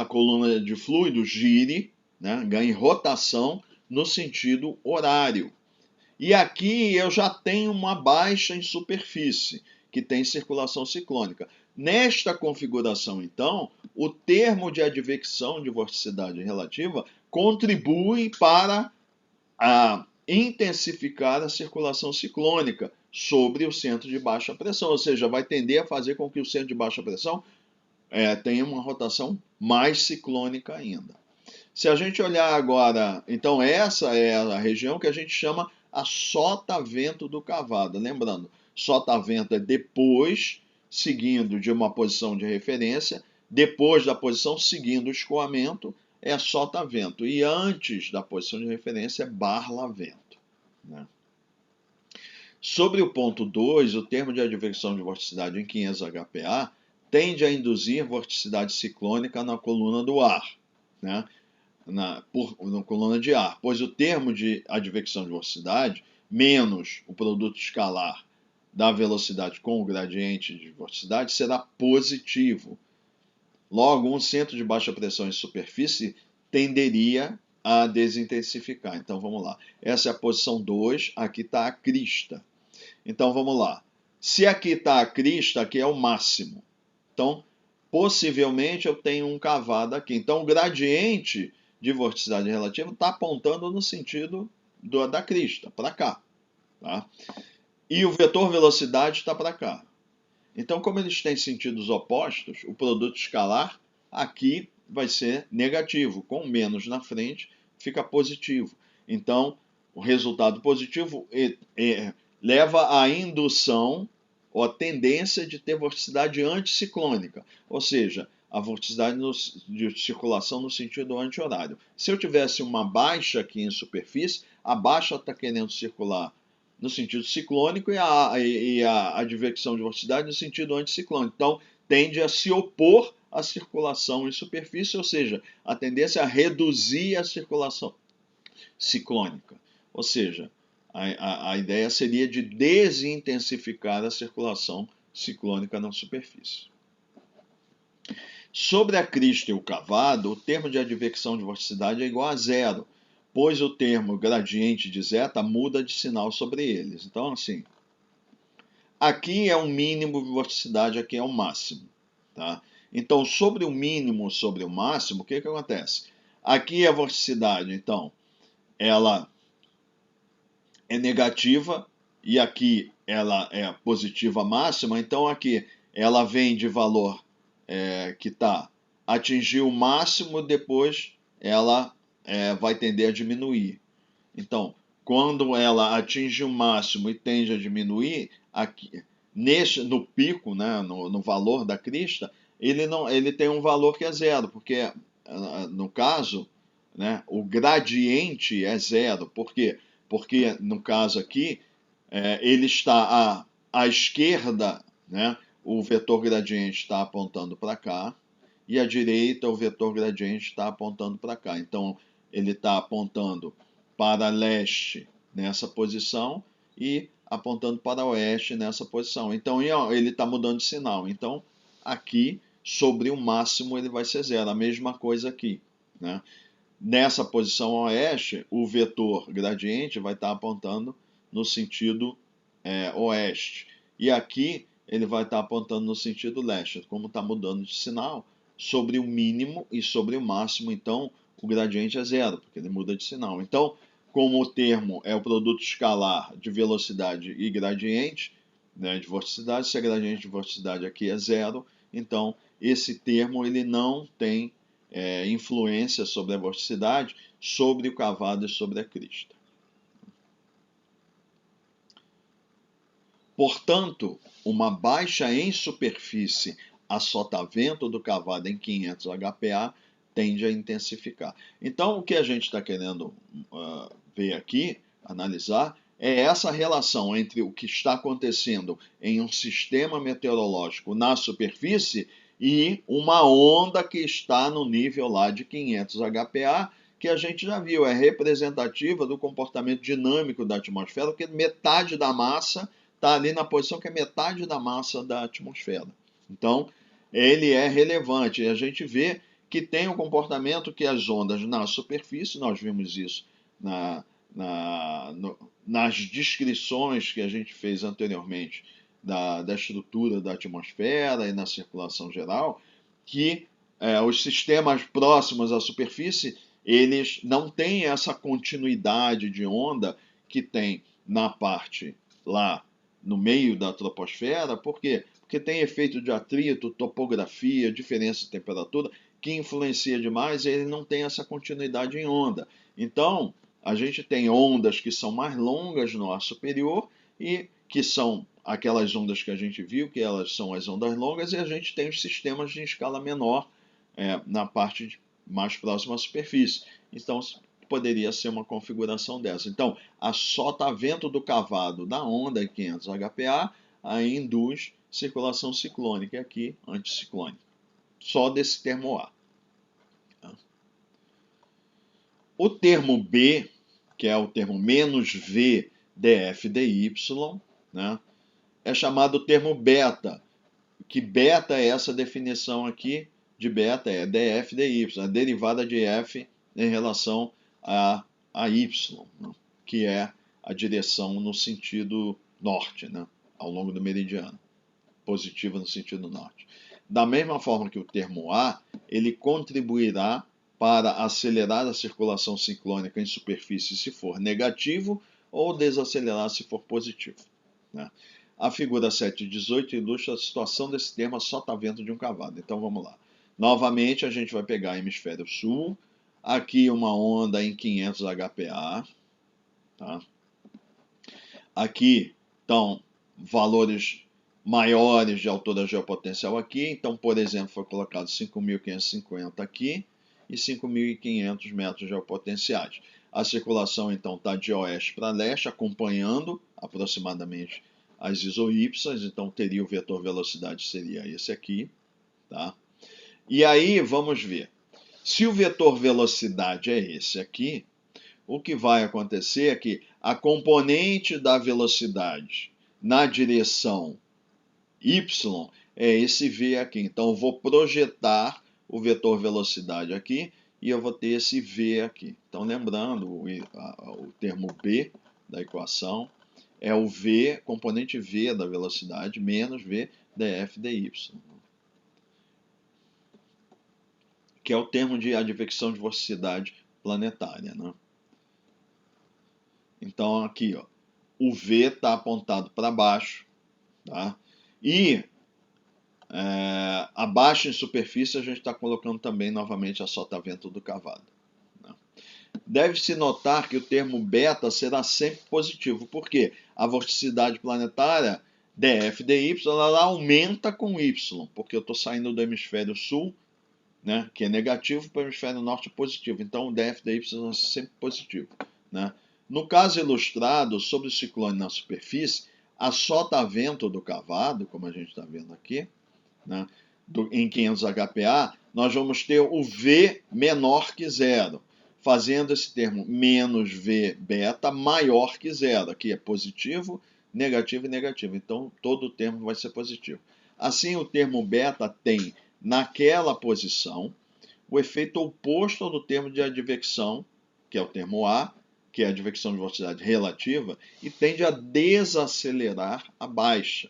coluna de fluido gire, né, ganhe rotação no sentido horário. E aqui eu já tenho uma baixa em superfície, que tem circulação ciclônica. Nesta configuração, então, o termo de advecção de vorticidade relativa contribui para intensificar a circulação ciclônica sobre o centro de baixa pressão, ou seja, vai tender a fazer com que o centro de baixa pressão tenha uma rotação mais ciclônica ainda. Se a gente olhar agora, então essa é a região que a gente chama a sotavento do cavado. Lembrando, sotavento é depois, seguindo de uma posição de referência, depois da posição seguindo o escoamento, é sotavento. E antes da posição de referência é barlavento, né? Sobre o ponto 2, o termo de adversão de vorticidade em 500 HPa tende a induzir vorticidade ciclônica na coluna do ar, né? Na coluna de ar, pois o termo de advecção de vorticidade menos o produto escalar da velocidade com o gradiente de vorticidade será positivo. Logo, um centro de baixa pressão em superfície tenderia a desintensificar. Então vamos lá. Essa é a posição 2, aqui está a crista. Então vamos lá. Se aqui está a crista, aqui é o máximo. Então, possivelmente eu tenho um cavado aqui. Então, o gradiente de vorticidade relativa está apontando no sentido da crista, para cá. Tá? E o vetor velocidade está para cá. Então, como eles têm sentidos opostos, o produto escalar aqui vai ser negativo. Com menos na frente, fica positivo. Então, o resultado positivo leva à indução ou a tendência de ter vorticidade anticiclônica, ou seja, a vorticidade de circulação no sentido anti-horário. Se eu tivesse uma baixa aqui em superfície, a baixa está querendo circular no sentido ciclônico e a advecção de vorticidade no sentido anticiclônico. Então, tende a se opor à circulação em superfície, ou seja, a tendência a reduzir a circulação ciclônica. Ou seja, a ideia seria de desintensificar a circulação ciclônica na superfície. Sobre a crista e o cavado, o termo de advecção de vorticidade é igual a zero, pois o termo gradiente de zeta muda de sinal sobre eles. Então, assim, aqui é o mínimo de vorticidade, aqui é o máximo. Tá? Então, sobre o mínimo, sobre o máximo, o que acontece? Aqui a vorticidade, então, ela é negativa e aqui ela é positiva máxima, então aqui ela vem de valor que está atingir o máximo, depois ela vai tender a diminuir. Então, quando ela atinge o máximo e tende a diminuir, aqui, no pico, né, no valor da crista, ele tem um valor que é zero, porque no caso, né, o gradiente é zero. Por quê? Porque no caso aqui, ele está à esquerda, né, o vetor gradiente está apontando para cá, e à direita o vetor gradiente está apontando para cá. Então, ele está apontando para leste nessa posição e apontando para oeste nessa posição. Então, ele está mudando de sinal. Então, aqui, sobre o máximo, ele vai ser zero. A mesma coisa aqui, né? Nessa posição oeste, o vetor gradiente vai estar apontando no sentido oeste. E aqui ele vai estar apontando no sentido leste. Como está mudando de sinal, sobre o mínimo e sobre o máximo, então o gradiente é zero, porque ele muda de sinal. Então, como o termo é o produto escalar de velocidade e gradiente, né, de vorticidade, se a gradiente de vorticidade aqui é zero, então esse termo ele não tem influência sobre a vorticidade, sobre o cavado e sobre a crista. Portanto, uma baixa em superfície a sotavento do cavado em 500 HPA tende a intensificar. Então, o que a gente está querendo ver aqui, analisar, é essa relação entre o que está acontecendo em um sistema meteorológico na superfície e uma onda que está no nível lá de 500 HPA, que a gente já viu, é representativa do comportamento dinâmico da atmosfera, porque metade da massa está ali na posição que é metade da massa da atmosfera. Então, ele é relevante. E a gente vê que tem um comportamento que as ondas na superfície, nós vimos isso nas descrições que a gente fez anteriormente da estrutura da atmosfera e na circulação geral, que os sistemas próximos à superfície, eles não têm essa continuidade de onda que tem na parte lá no meio da troposfera. Por quê? Porque tem efeito de atrito, topografia, diferença de temperatura, que influencia demais e ele não tem essa continuidade em onda. Então, a gente tem ondas que são mais longas no ar superior e que são aquelas ondas que a gente viu, que elas são as ondas longas, e a gente tem os sistemas de escala menor na parte mais próxima à superfície. Então, poderia ser uma configuração dessa. Então, a sotavento do cavado da onda em 500 HPA aí induz circulação ciclônica, aqui anticiclônica, só desse termo A. O termo B, que é o termo menos V dF dy, né, é chamado termo beta, que beta é essa definição aqui de beta, é dF dy, a derivada de F em relação a y, né, que é a direção no sentido norte, né, ao longo do meridiano, positiva no sentido norte. Da mesma forma que o termo A, ele contribuirá para acelerar a circulação ciclônica em superfície se for negativo ou desacelerar se for positivo, né? A figura 7.18 ilustra a situação desse termo sotavento de um cavado. Então vamos lá. Novamente a gente vai pegar hemisfério sul, aqui uma onda em 500 HPA, tá? Aqui estão valores maiores de altura geopotencial aqui. Então, por exemplo, foi colocado 5.550 aqui e 5.500 metros geopotenciais. A circulação, então, está de oeste para leste, acompanhando aproximadamente as isoípsas. Então, teria o vetor velocidade, seria esse aqui, tá? E aí, vamos ver. Se o vetor velocidade é esse aqui, o que vai acontecer é que a componente da velocidade na direção y é esse v aqui. Então, eu vou projetar o vetor velocidade aqui e eu vou ter esse v aqui. Então, lembrando, o termo b da equação é o v, componente v da velocidade, menos v df dy, que é o termo de advecção de velocidade planetária, né? Então, aqui, ó, o V está apontado para baixo, tá? E abaixo em superfície a gente está colocando também novamente a sotavento do cavado, né? Deve-se notar que o termo beta será sempre positivo, porque a vorticidade planetária dF dy ela aumenta com y, porque eu estou saindo do hemisfério sul, né, que é negativo, para o hemisfério norte positivo. Então o dF dy é sempre positivo, né? No caso ilustrado, sobre o ciclone na superfície, a sotavento do cavado, como a gente está vendo aqui, né, em 500 HPA, nós vamos ter o V menor que zero, fazendo esse termo menos V beta maior que zero. Aqui é positivo, negativo e negativo. Então, todo o termo vai ser positivo. Assim, o termo beta tem, naquela posição, o efeito oposto ao do termo de advecção, que é o termo A, que é a advecção de velocidade relativa, e tende a desacelerar a baixa.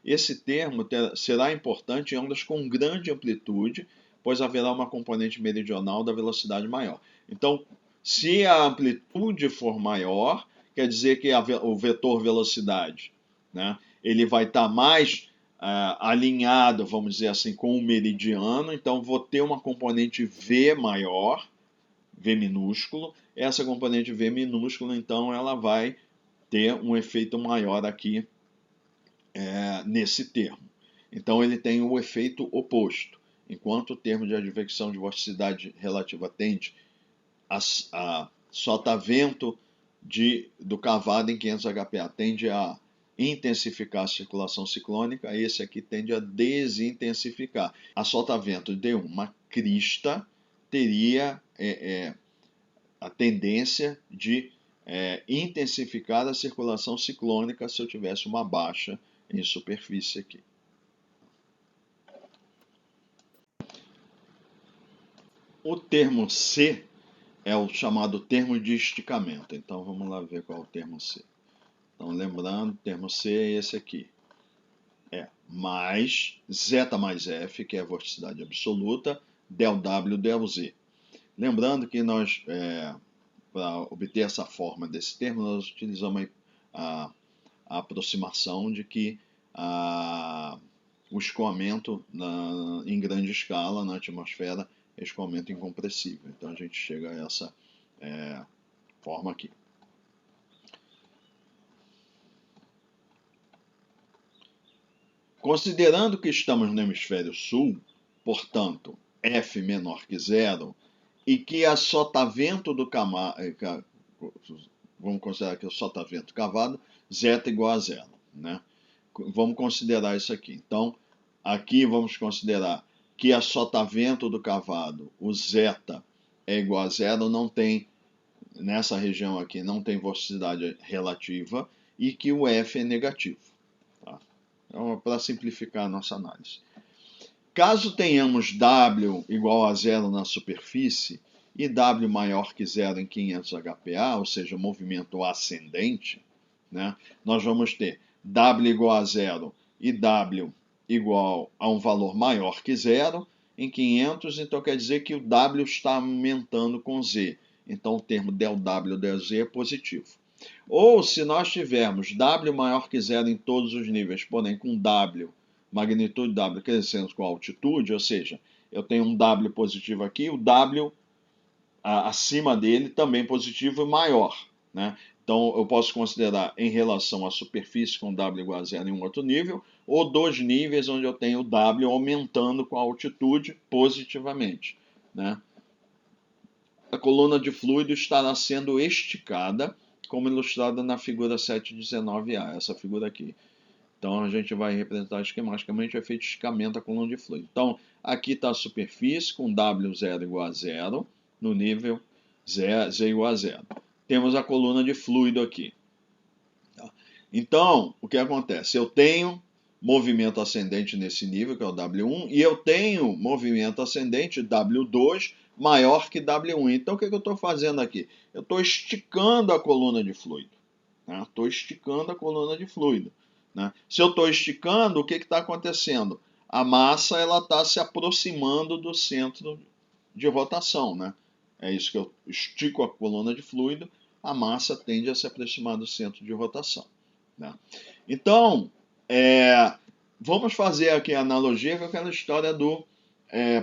Esse termo será importante em ondas com grande amplitude, pois haverá uma componente meridional da velocidade maior. Então, se a amplitude for maior, quer dizer que o vetor velocidade, né, ele vai estar mais alinhado, vamos dizer assim, com o meridiano. Então, vou ter uma componente V maior, V minúsculo. Essa componente V minúsculo, então, ela vai ter um efeito maior aqui nesse termo. Então, ele tem o efeito oposto. Enquanto o termo de advecção de vorticidade relativa tende a sotavento do cavado em 500 HPa tende a intensificar a circulação ciclônica, esse aqui tende a desintensificar. A sotavento de uma crista teria a tendência de intensificar a circulação ciclônica se eu tivesse uma baixa em superfície aqui. O termo C é o chamado termo de esticamento. Então vamos lá ver qual é o termo C. Então lembrando, o termo C é esse aqui. É mais zeta mais F, que é a vorticidade absoluta, del W, del Z. Lembrando que nós, para obter essa forma desse termo, nós utilizamos a aproximação de que o escoamento em grande escala na atmosfera é escoamento incompressível. Então a gente chega a essa forma aqui. Considerando que estamos no hemisfério sul, portanto, F menor que zero, e que a sotavento do vamos considerar que o sotavento cavado, zeta igual a zero, né? Vamos considerar isso aqui. Então, aqui vamos considerar que a sotavento do cavado, o zeta, é igual a zero, não tem, nessa região aqui, não tem vorticidade relativa, e que o F é negativo. Tá? Então, para simplificar a nossa análise. Caso tenhamos W igual a zero na superfície e W maior que zero em 500 HPa, ou seja, movimento ascendente, né, nós vamos ter W igual a zero e W igual a um valor maior que zero em 500, então quer dizer que o W está aumentando com Z. Então o termo del W del Z é positivo. Ou se nós tivermos W maior que zero em todos os níveis, porém com W, magnitude W crescendo com a altitude, ou seja, eu tenho um W positivo aqui, o W acima dele também positivo e maior, né? Então eu posso considerar em relação à superfície com W igual a zero em um outro nível, ou dois níveis onde eu tenho o W aumentando com a altitude positivamente, né? A coluna de fluido estará sendo esticada, como ilustrada na figura 719A, essa figura aqui. Então a gente vai representar esquematicamente o efeito de esticamento da coluna de fluido. Então aqui está a superfície com W0 igual a zero, no nível Z igual a zero. Temos a coluna de fluido aqui. Então, o que acontece? Eu tenho movimento ascendente nesse nível, que é o W1, e eu tenho movimento ascendente W2 maior que W1. Então, o que eu estou fazendo aqui? Eu estou esticando a coluna de fluido. Estou esticando a coluna de fluido. Né? Se eu estou esticando, o que está acontecendo? A massa está se aproximando do centro de rotação. Né? É isso que eu estico a coluna de fluido, a massa tende a se aproximar do centro de rotação. Né? Então, vamos fazer aqui a analogia com aquela história do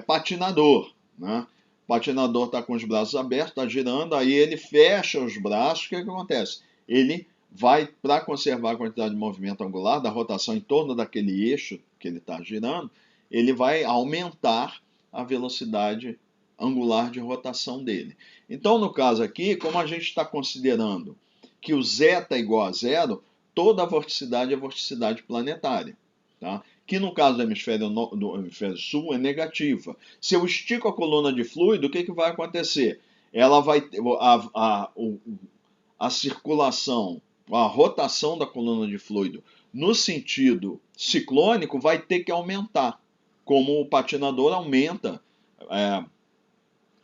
patinador. Né? O patinador está com os braços abertos, está girando, aí ele fecha os braços, o que acontece? Ele vai, para conservar a quantidade de movimento angular, da rotação em torno daquele eixo que ele está girando, ele vai aumentar a velocidade angular de rotação dele. Então, no caso aqui, como a gente está considerando que o zeta é igual a zero, toda a vorticidade é vorticidade planetária. Tá? Que no caso do hemisfério sul é negativa. Se eu estico a coluna de fluido, o que vai acontecer? Ela vai a circulação, a rotação da coluna de fluido no sentido ciclônico vai ter que aumentar, como o patinador aumenta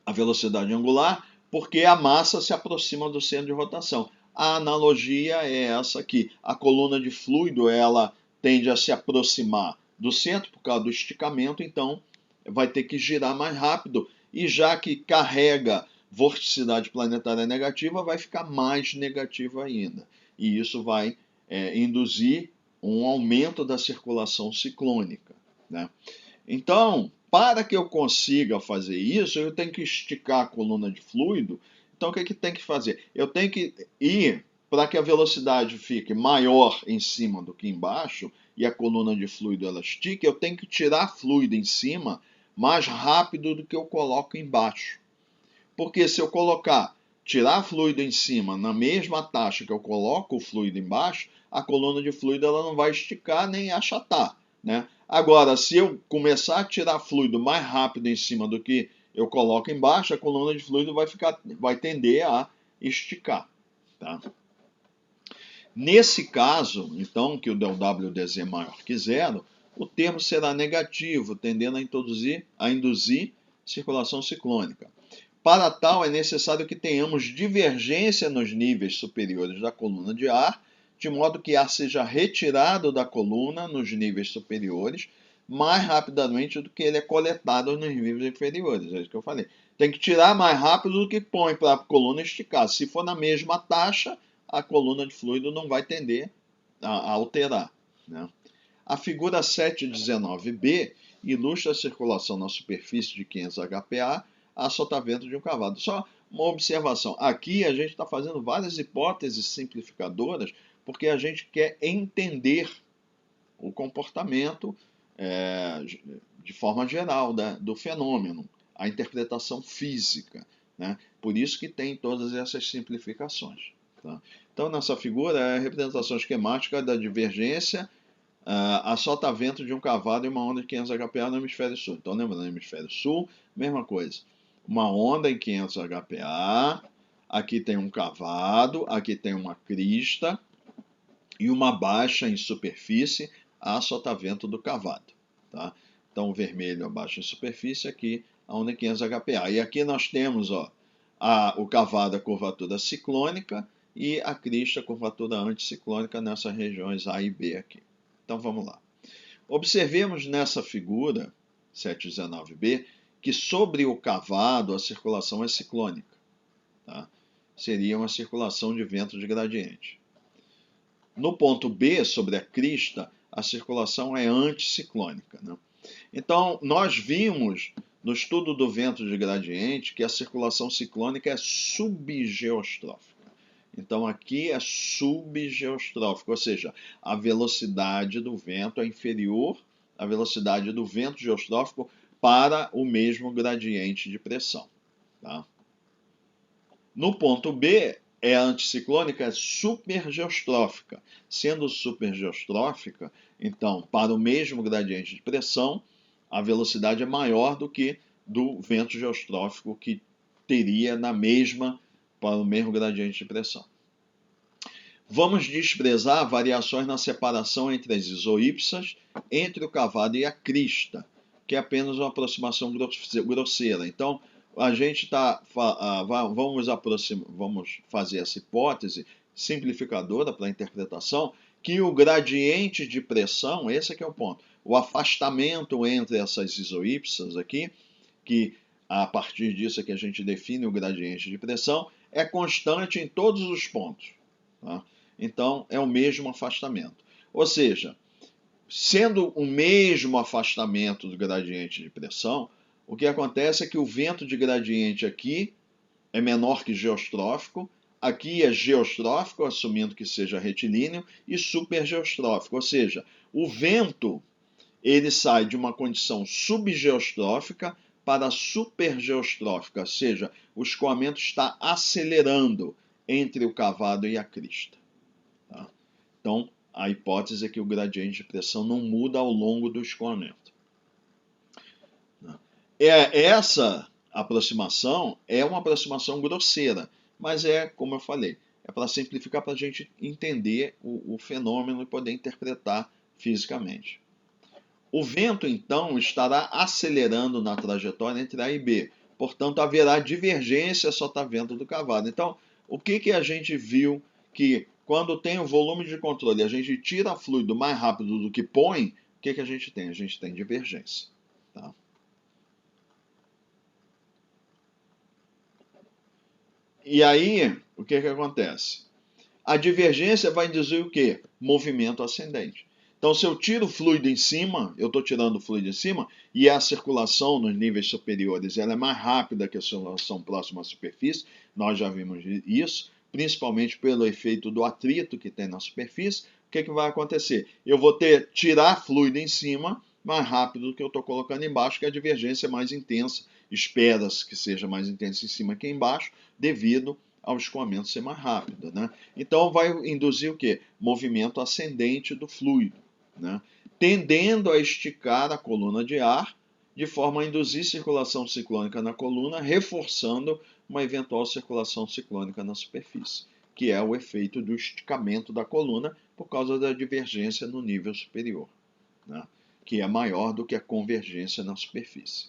a velocidade angular, porque a massa se aproxima do centro de rotação. A analogia é essa aqui. A coluna de fluido ela tende a se aproximar do centro por causa do esticamento, então vai ter que girar mais rápido. E já que carrega vorticidade planetária negativa, vai ficar mais negativa ainda. E isso vai induzir um aumento da circulação ciclônica. Né? Então, para que eu consiga fazer isso, eu tenho que esticar a coluna de fluido. Então, o que, que tem que fazer? Eu tenho que ir para que a velocidade fique maior em cima do que embaixo e a coluna de fluido ela estique, eu tenho que tirar fluido em cima mais rápido do que eu coloco embaixo. Porque se eu tirar fluido em cima na mesma taxa que eu coloco o fluido embaixo, a coluna de fluido ela não vai esticar nem achatar, né? Agora, se eu começar a tirar fluido mais rápido em cima do que eu coloco embaixo, a coluna de fluido vai tender a esticar, tá? Nesse caso, então, que o ΔWdz é maior que zero, o termo será negativo, tendendo a induzir circulação ciclônica. Para tal, é necessário que tenhamos divergência nos níveis superiores da coluna de ar, de modo que ar seja retirado da coluna nos níveis superiores mais rapidamente do que ele é coletado nos níveis inferiores. É isso que eu falei. Tem que tirar mais rápido do que põe para a coluna esticar. Se for na mesma taxa, a coluna de fluido não vai tender a alterar, né? A figura 719b ilustra a circulação na superfície de 500 HPa a sotavento de um cavalo. Só uma observação. Aqui a gente está fazendo várias hipóteses simplificadoras porque a gente quer entender o comportamento de forma geral do fenômeno, a interpretação física, né? Por isso que tem todas essas simplificações. Tá? Então, nessa figura é a representação esquemática da divergência a sotavento de um cavalo e uma onda de 500 HPa no hemisfério sul. Então, lembrando, no hemisfério sul, mesma coisa. Uma onda em 500 HPa, aqui tem um cavado, aqui tem uma crista e uma baixa em superfície a sotavento do cavado. Tá? Então, o vermelho abaixo em superfície, aqui a onda em 500 HPa. E aqui nós temos o cavado, a curvatura ciclônica, e a crista, a curvatura anticiclônica nessas regiões A e B aqui. Então vamos lá. Observemos nessa figura 719b que sobre o cavado a circulação é ciclônica. Tá? Seria uma circulação de vento de gradiente. No ponto B, sobre a crista, a circulação é anticiclônica, né? Então, nós vimos no estudo do vento de gradiente que a circulação ciclônica é subgeostrófica. Então, aqui é subgeostrófico, ou seja, a velocidade do vento é inferior à velocidade do vento geostrófico para o mesmo gradiente de pressão. Tá? No ponto B, é anticiclônica, é supergeostrófica. Sendo supergeostrófica, então, para o mesmo gradiente de pressão, a velocidade é maior do que do vento geostrófico que teria para o mesmo gradiente de pressão. Vamos desprezar variações na separação entre as isoípsas, entre o cavado e a crista, que é apenas uma aproximação grosseira. Então, a gente vamos fazer essa hipótese simplificadora para a interpretação, que o gradiente de pressão, esse aqui é o ponto, o afastamento entre essas isoípsas aqui, que a partir disso é que a gente define o gradiente de pressão, é constante em todos os pontos. Tá? Então, é o mesmo afastamento. Ou seja, sendo o mesmo afastamento do gradiente de pressão, o que acontece é que o vento de gradiente aqui é menor que geostrófico, aqui é geostrófico, assumindo que seja retilíneo, e supergeostrófico, ou seja, o vento ele sai de uma condição subgeostrófica para supergeostrófica, ou seja, o escoamento está acelerando entre o cavado e a crista. Tá? Então, a hipótese é que o gradiente de pressão não muda ao longo do escoamento. Essa aproximação é uma aproximação grosseira, mas como eu falei, é para simplificar, para a gente entender o fenômeno e poder interpretar fisicamente. O vento, então, estará acelerando na trajetória entre A e B. Portanto, haverá divergência sotavento do cavado. Então, o que a gente viu que quando tem o volume de controle, a gente tira fluido mais rápido do que põe, o que a gente tem? A gente tem divergência. Tá? E aí, o que acontece? A divergência vai induzir o quê? Movimento ascendente. Então, se eu tiro o fluido em cima, eu estou tirando o fluido em cima, e a circulação nos níveis superiores ela é mais rápida que a circulação próxima à superfície, nós já vimos isso, principalmente pelo efeito do atrito que tem na superfície. O que vai acontecer? Eu vou tirar fluido em cima mais rápido do que eu estou colocando embaixo, que a divergência é mais intensa, espera-se que seja mais intensa em cima que embaixo, devido ao escoamento ser mais rápido, né? Então vai induzir o quê? Movimento ascendente do fluido, né? Tendendo a esticar a coluna de ar, de forma a induzir circulação ciclônica na coluna, reforçando uma eventual circulação ciclônica na superfície, que é o efeito do esticamento da coluna por causa da divergência no nível superior, né? Que é maior do que a convergência na superfície.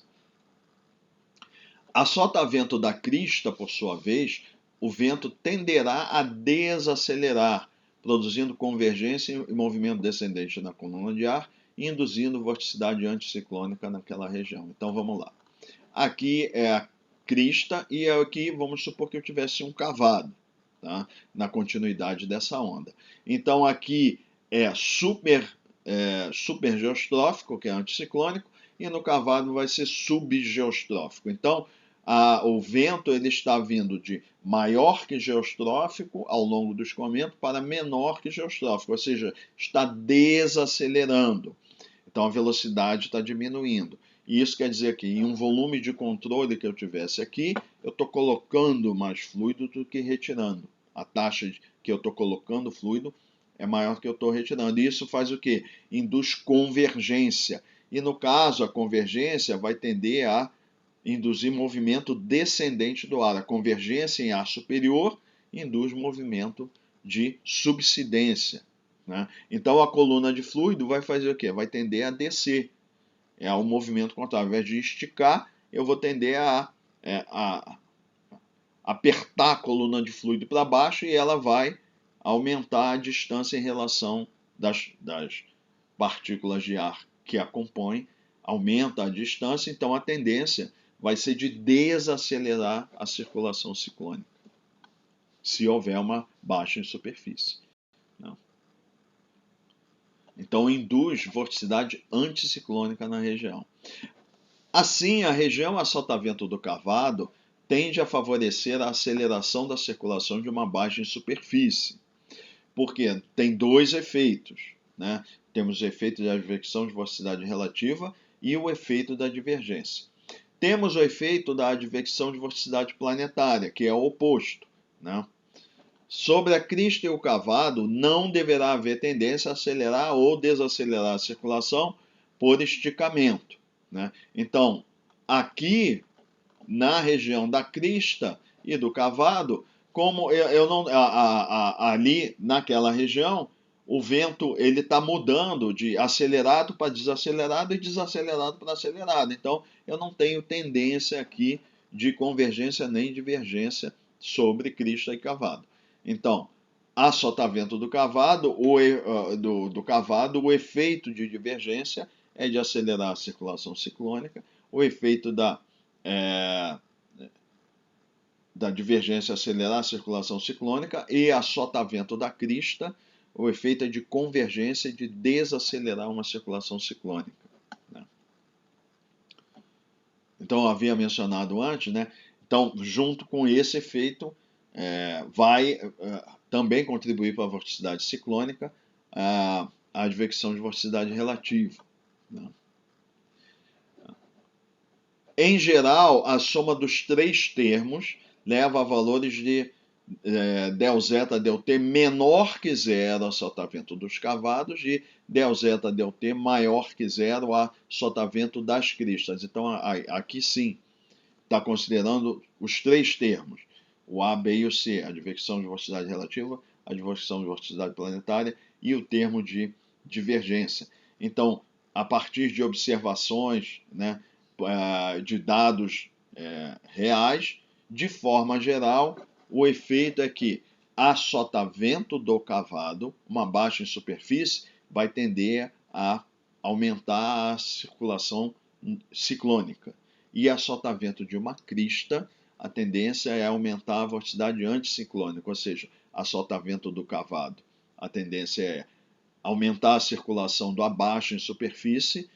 A sotavento da crista, por sua vez, o vento tenderá a desacelerar, produzindo convergência e movimento descendente na coluna de ar, induzindo vorticidade anticiclônica naquela região. Então vamos lá. Aqui é a crista e aqui vamos supor que eu tivesse um cavado, tá? Na continuidade dessa onda. Então aqui é supergeostrófico, que é anticiclônico, e no cavado vai ser subgeostrófico. Então o vento ele está vindo de maior que geostrófico ao longo do escoamento para menor que geostrófico, ou seja, está desacelerando. Então a velocidade está diminuindo. E isso quer dizer que em um volume de controle que eu tivesse aqui, eu estou colocando mais fluido do que retirando. A taxa que eu estou colocando fluido é maior do que eu estou retirando. E isso faz o quê? Induz convergência. E no caso, a convergência vai tender a induzir movimento descendente do ar. A convergência em ar superior induz movimento de subsidência, né? Então a coluna de fluido vai fazer o quê? Vai tender a descer. É o movimento contrário. Ao invés de esticar, eu vou tender a apertar a coluna de fluido para baixo e ela vai aumentar a distância em relação das partículas de ar que a compõem, aumenta a distância, então a tendência vai ser de desacelerar a circulação ciclônica, se houver uma baixa em superfície. Não. Então induz vorticidade anticiclônica na região. Assim, a região a sotavento do cavado tende a favorecer a aceleração da circulação de uma baixa em superfície, porque tem dois efeitos, né? Temos o efeito da advecção de vorticidade relativa e o efeito da divergência. Temos o efeito da advecção de vorticidade planetária, que é o oposto, né? Sobre a crista e o cavado, não deverá haver tendência a acelerar ou desacelerar a circulação por esticamento, né? Então, aqui na região da crista e do cavado, como eu não ali naquela região, o vento ele está mudando de acelerado para desacelerado e desacelerado para acelerado. Então, eu não tenho tendência aqui de convergência nem divergência sobre crista e cavado. Então, a sotavento do cavado, o efeito de divergência é de acelerar a circulação ciclônica, o efeito da divergência acelerar a circulação ciclônica, e a sotavento da crista, o efeito é de convergência e de desacelerar uma circulação ciclônica, né? Então, eu havia mencionado antes, né? Então, junto com esse efeito, vai também contribuir para a vorticidade ciclônica a advecção de vorticidade relativa, né? Em geral, a soma dos três termos leva a valores de ΔZ ΔT menor que zero a sotavento dos cavados e ΔZ ΔT maior que zero a sotavento das cristas. Então, aqui sim, está considerando os três termos, o A, B e o C, a advecção de vorticidade relativa, a advecção de vorticidade planetária e o termo de divergência. Então, a partir de observações, né, de dados reais, de forma geral, o efeito é que a sotavento do cavado, uma baixa em superfície, vai tender a aumentar a circulação ciclônica. E a sotavento de uma crista, a tendência é aumentar a vorticidade anticiclônica, ou seja, a sotavento do cavado, a tendência é aumentar a circulação do abaixo em superfície,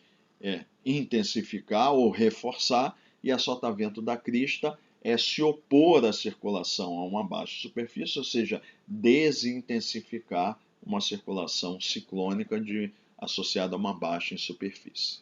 intensificar ou reforçar, e a sotavento da crista é se opor à circulação a uma baixa superfície, ou seja, desintensificar uma circulação ciclônica associada a uma baixa em superfície.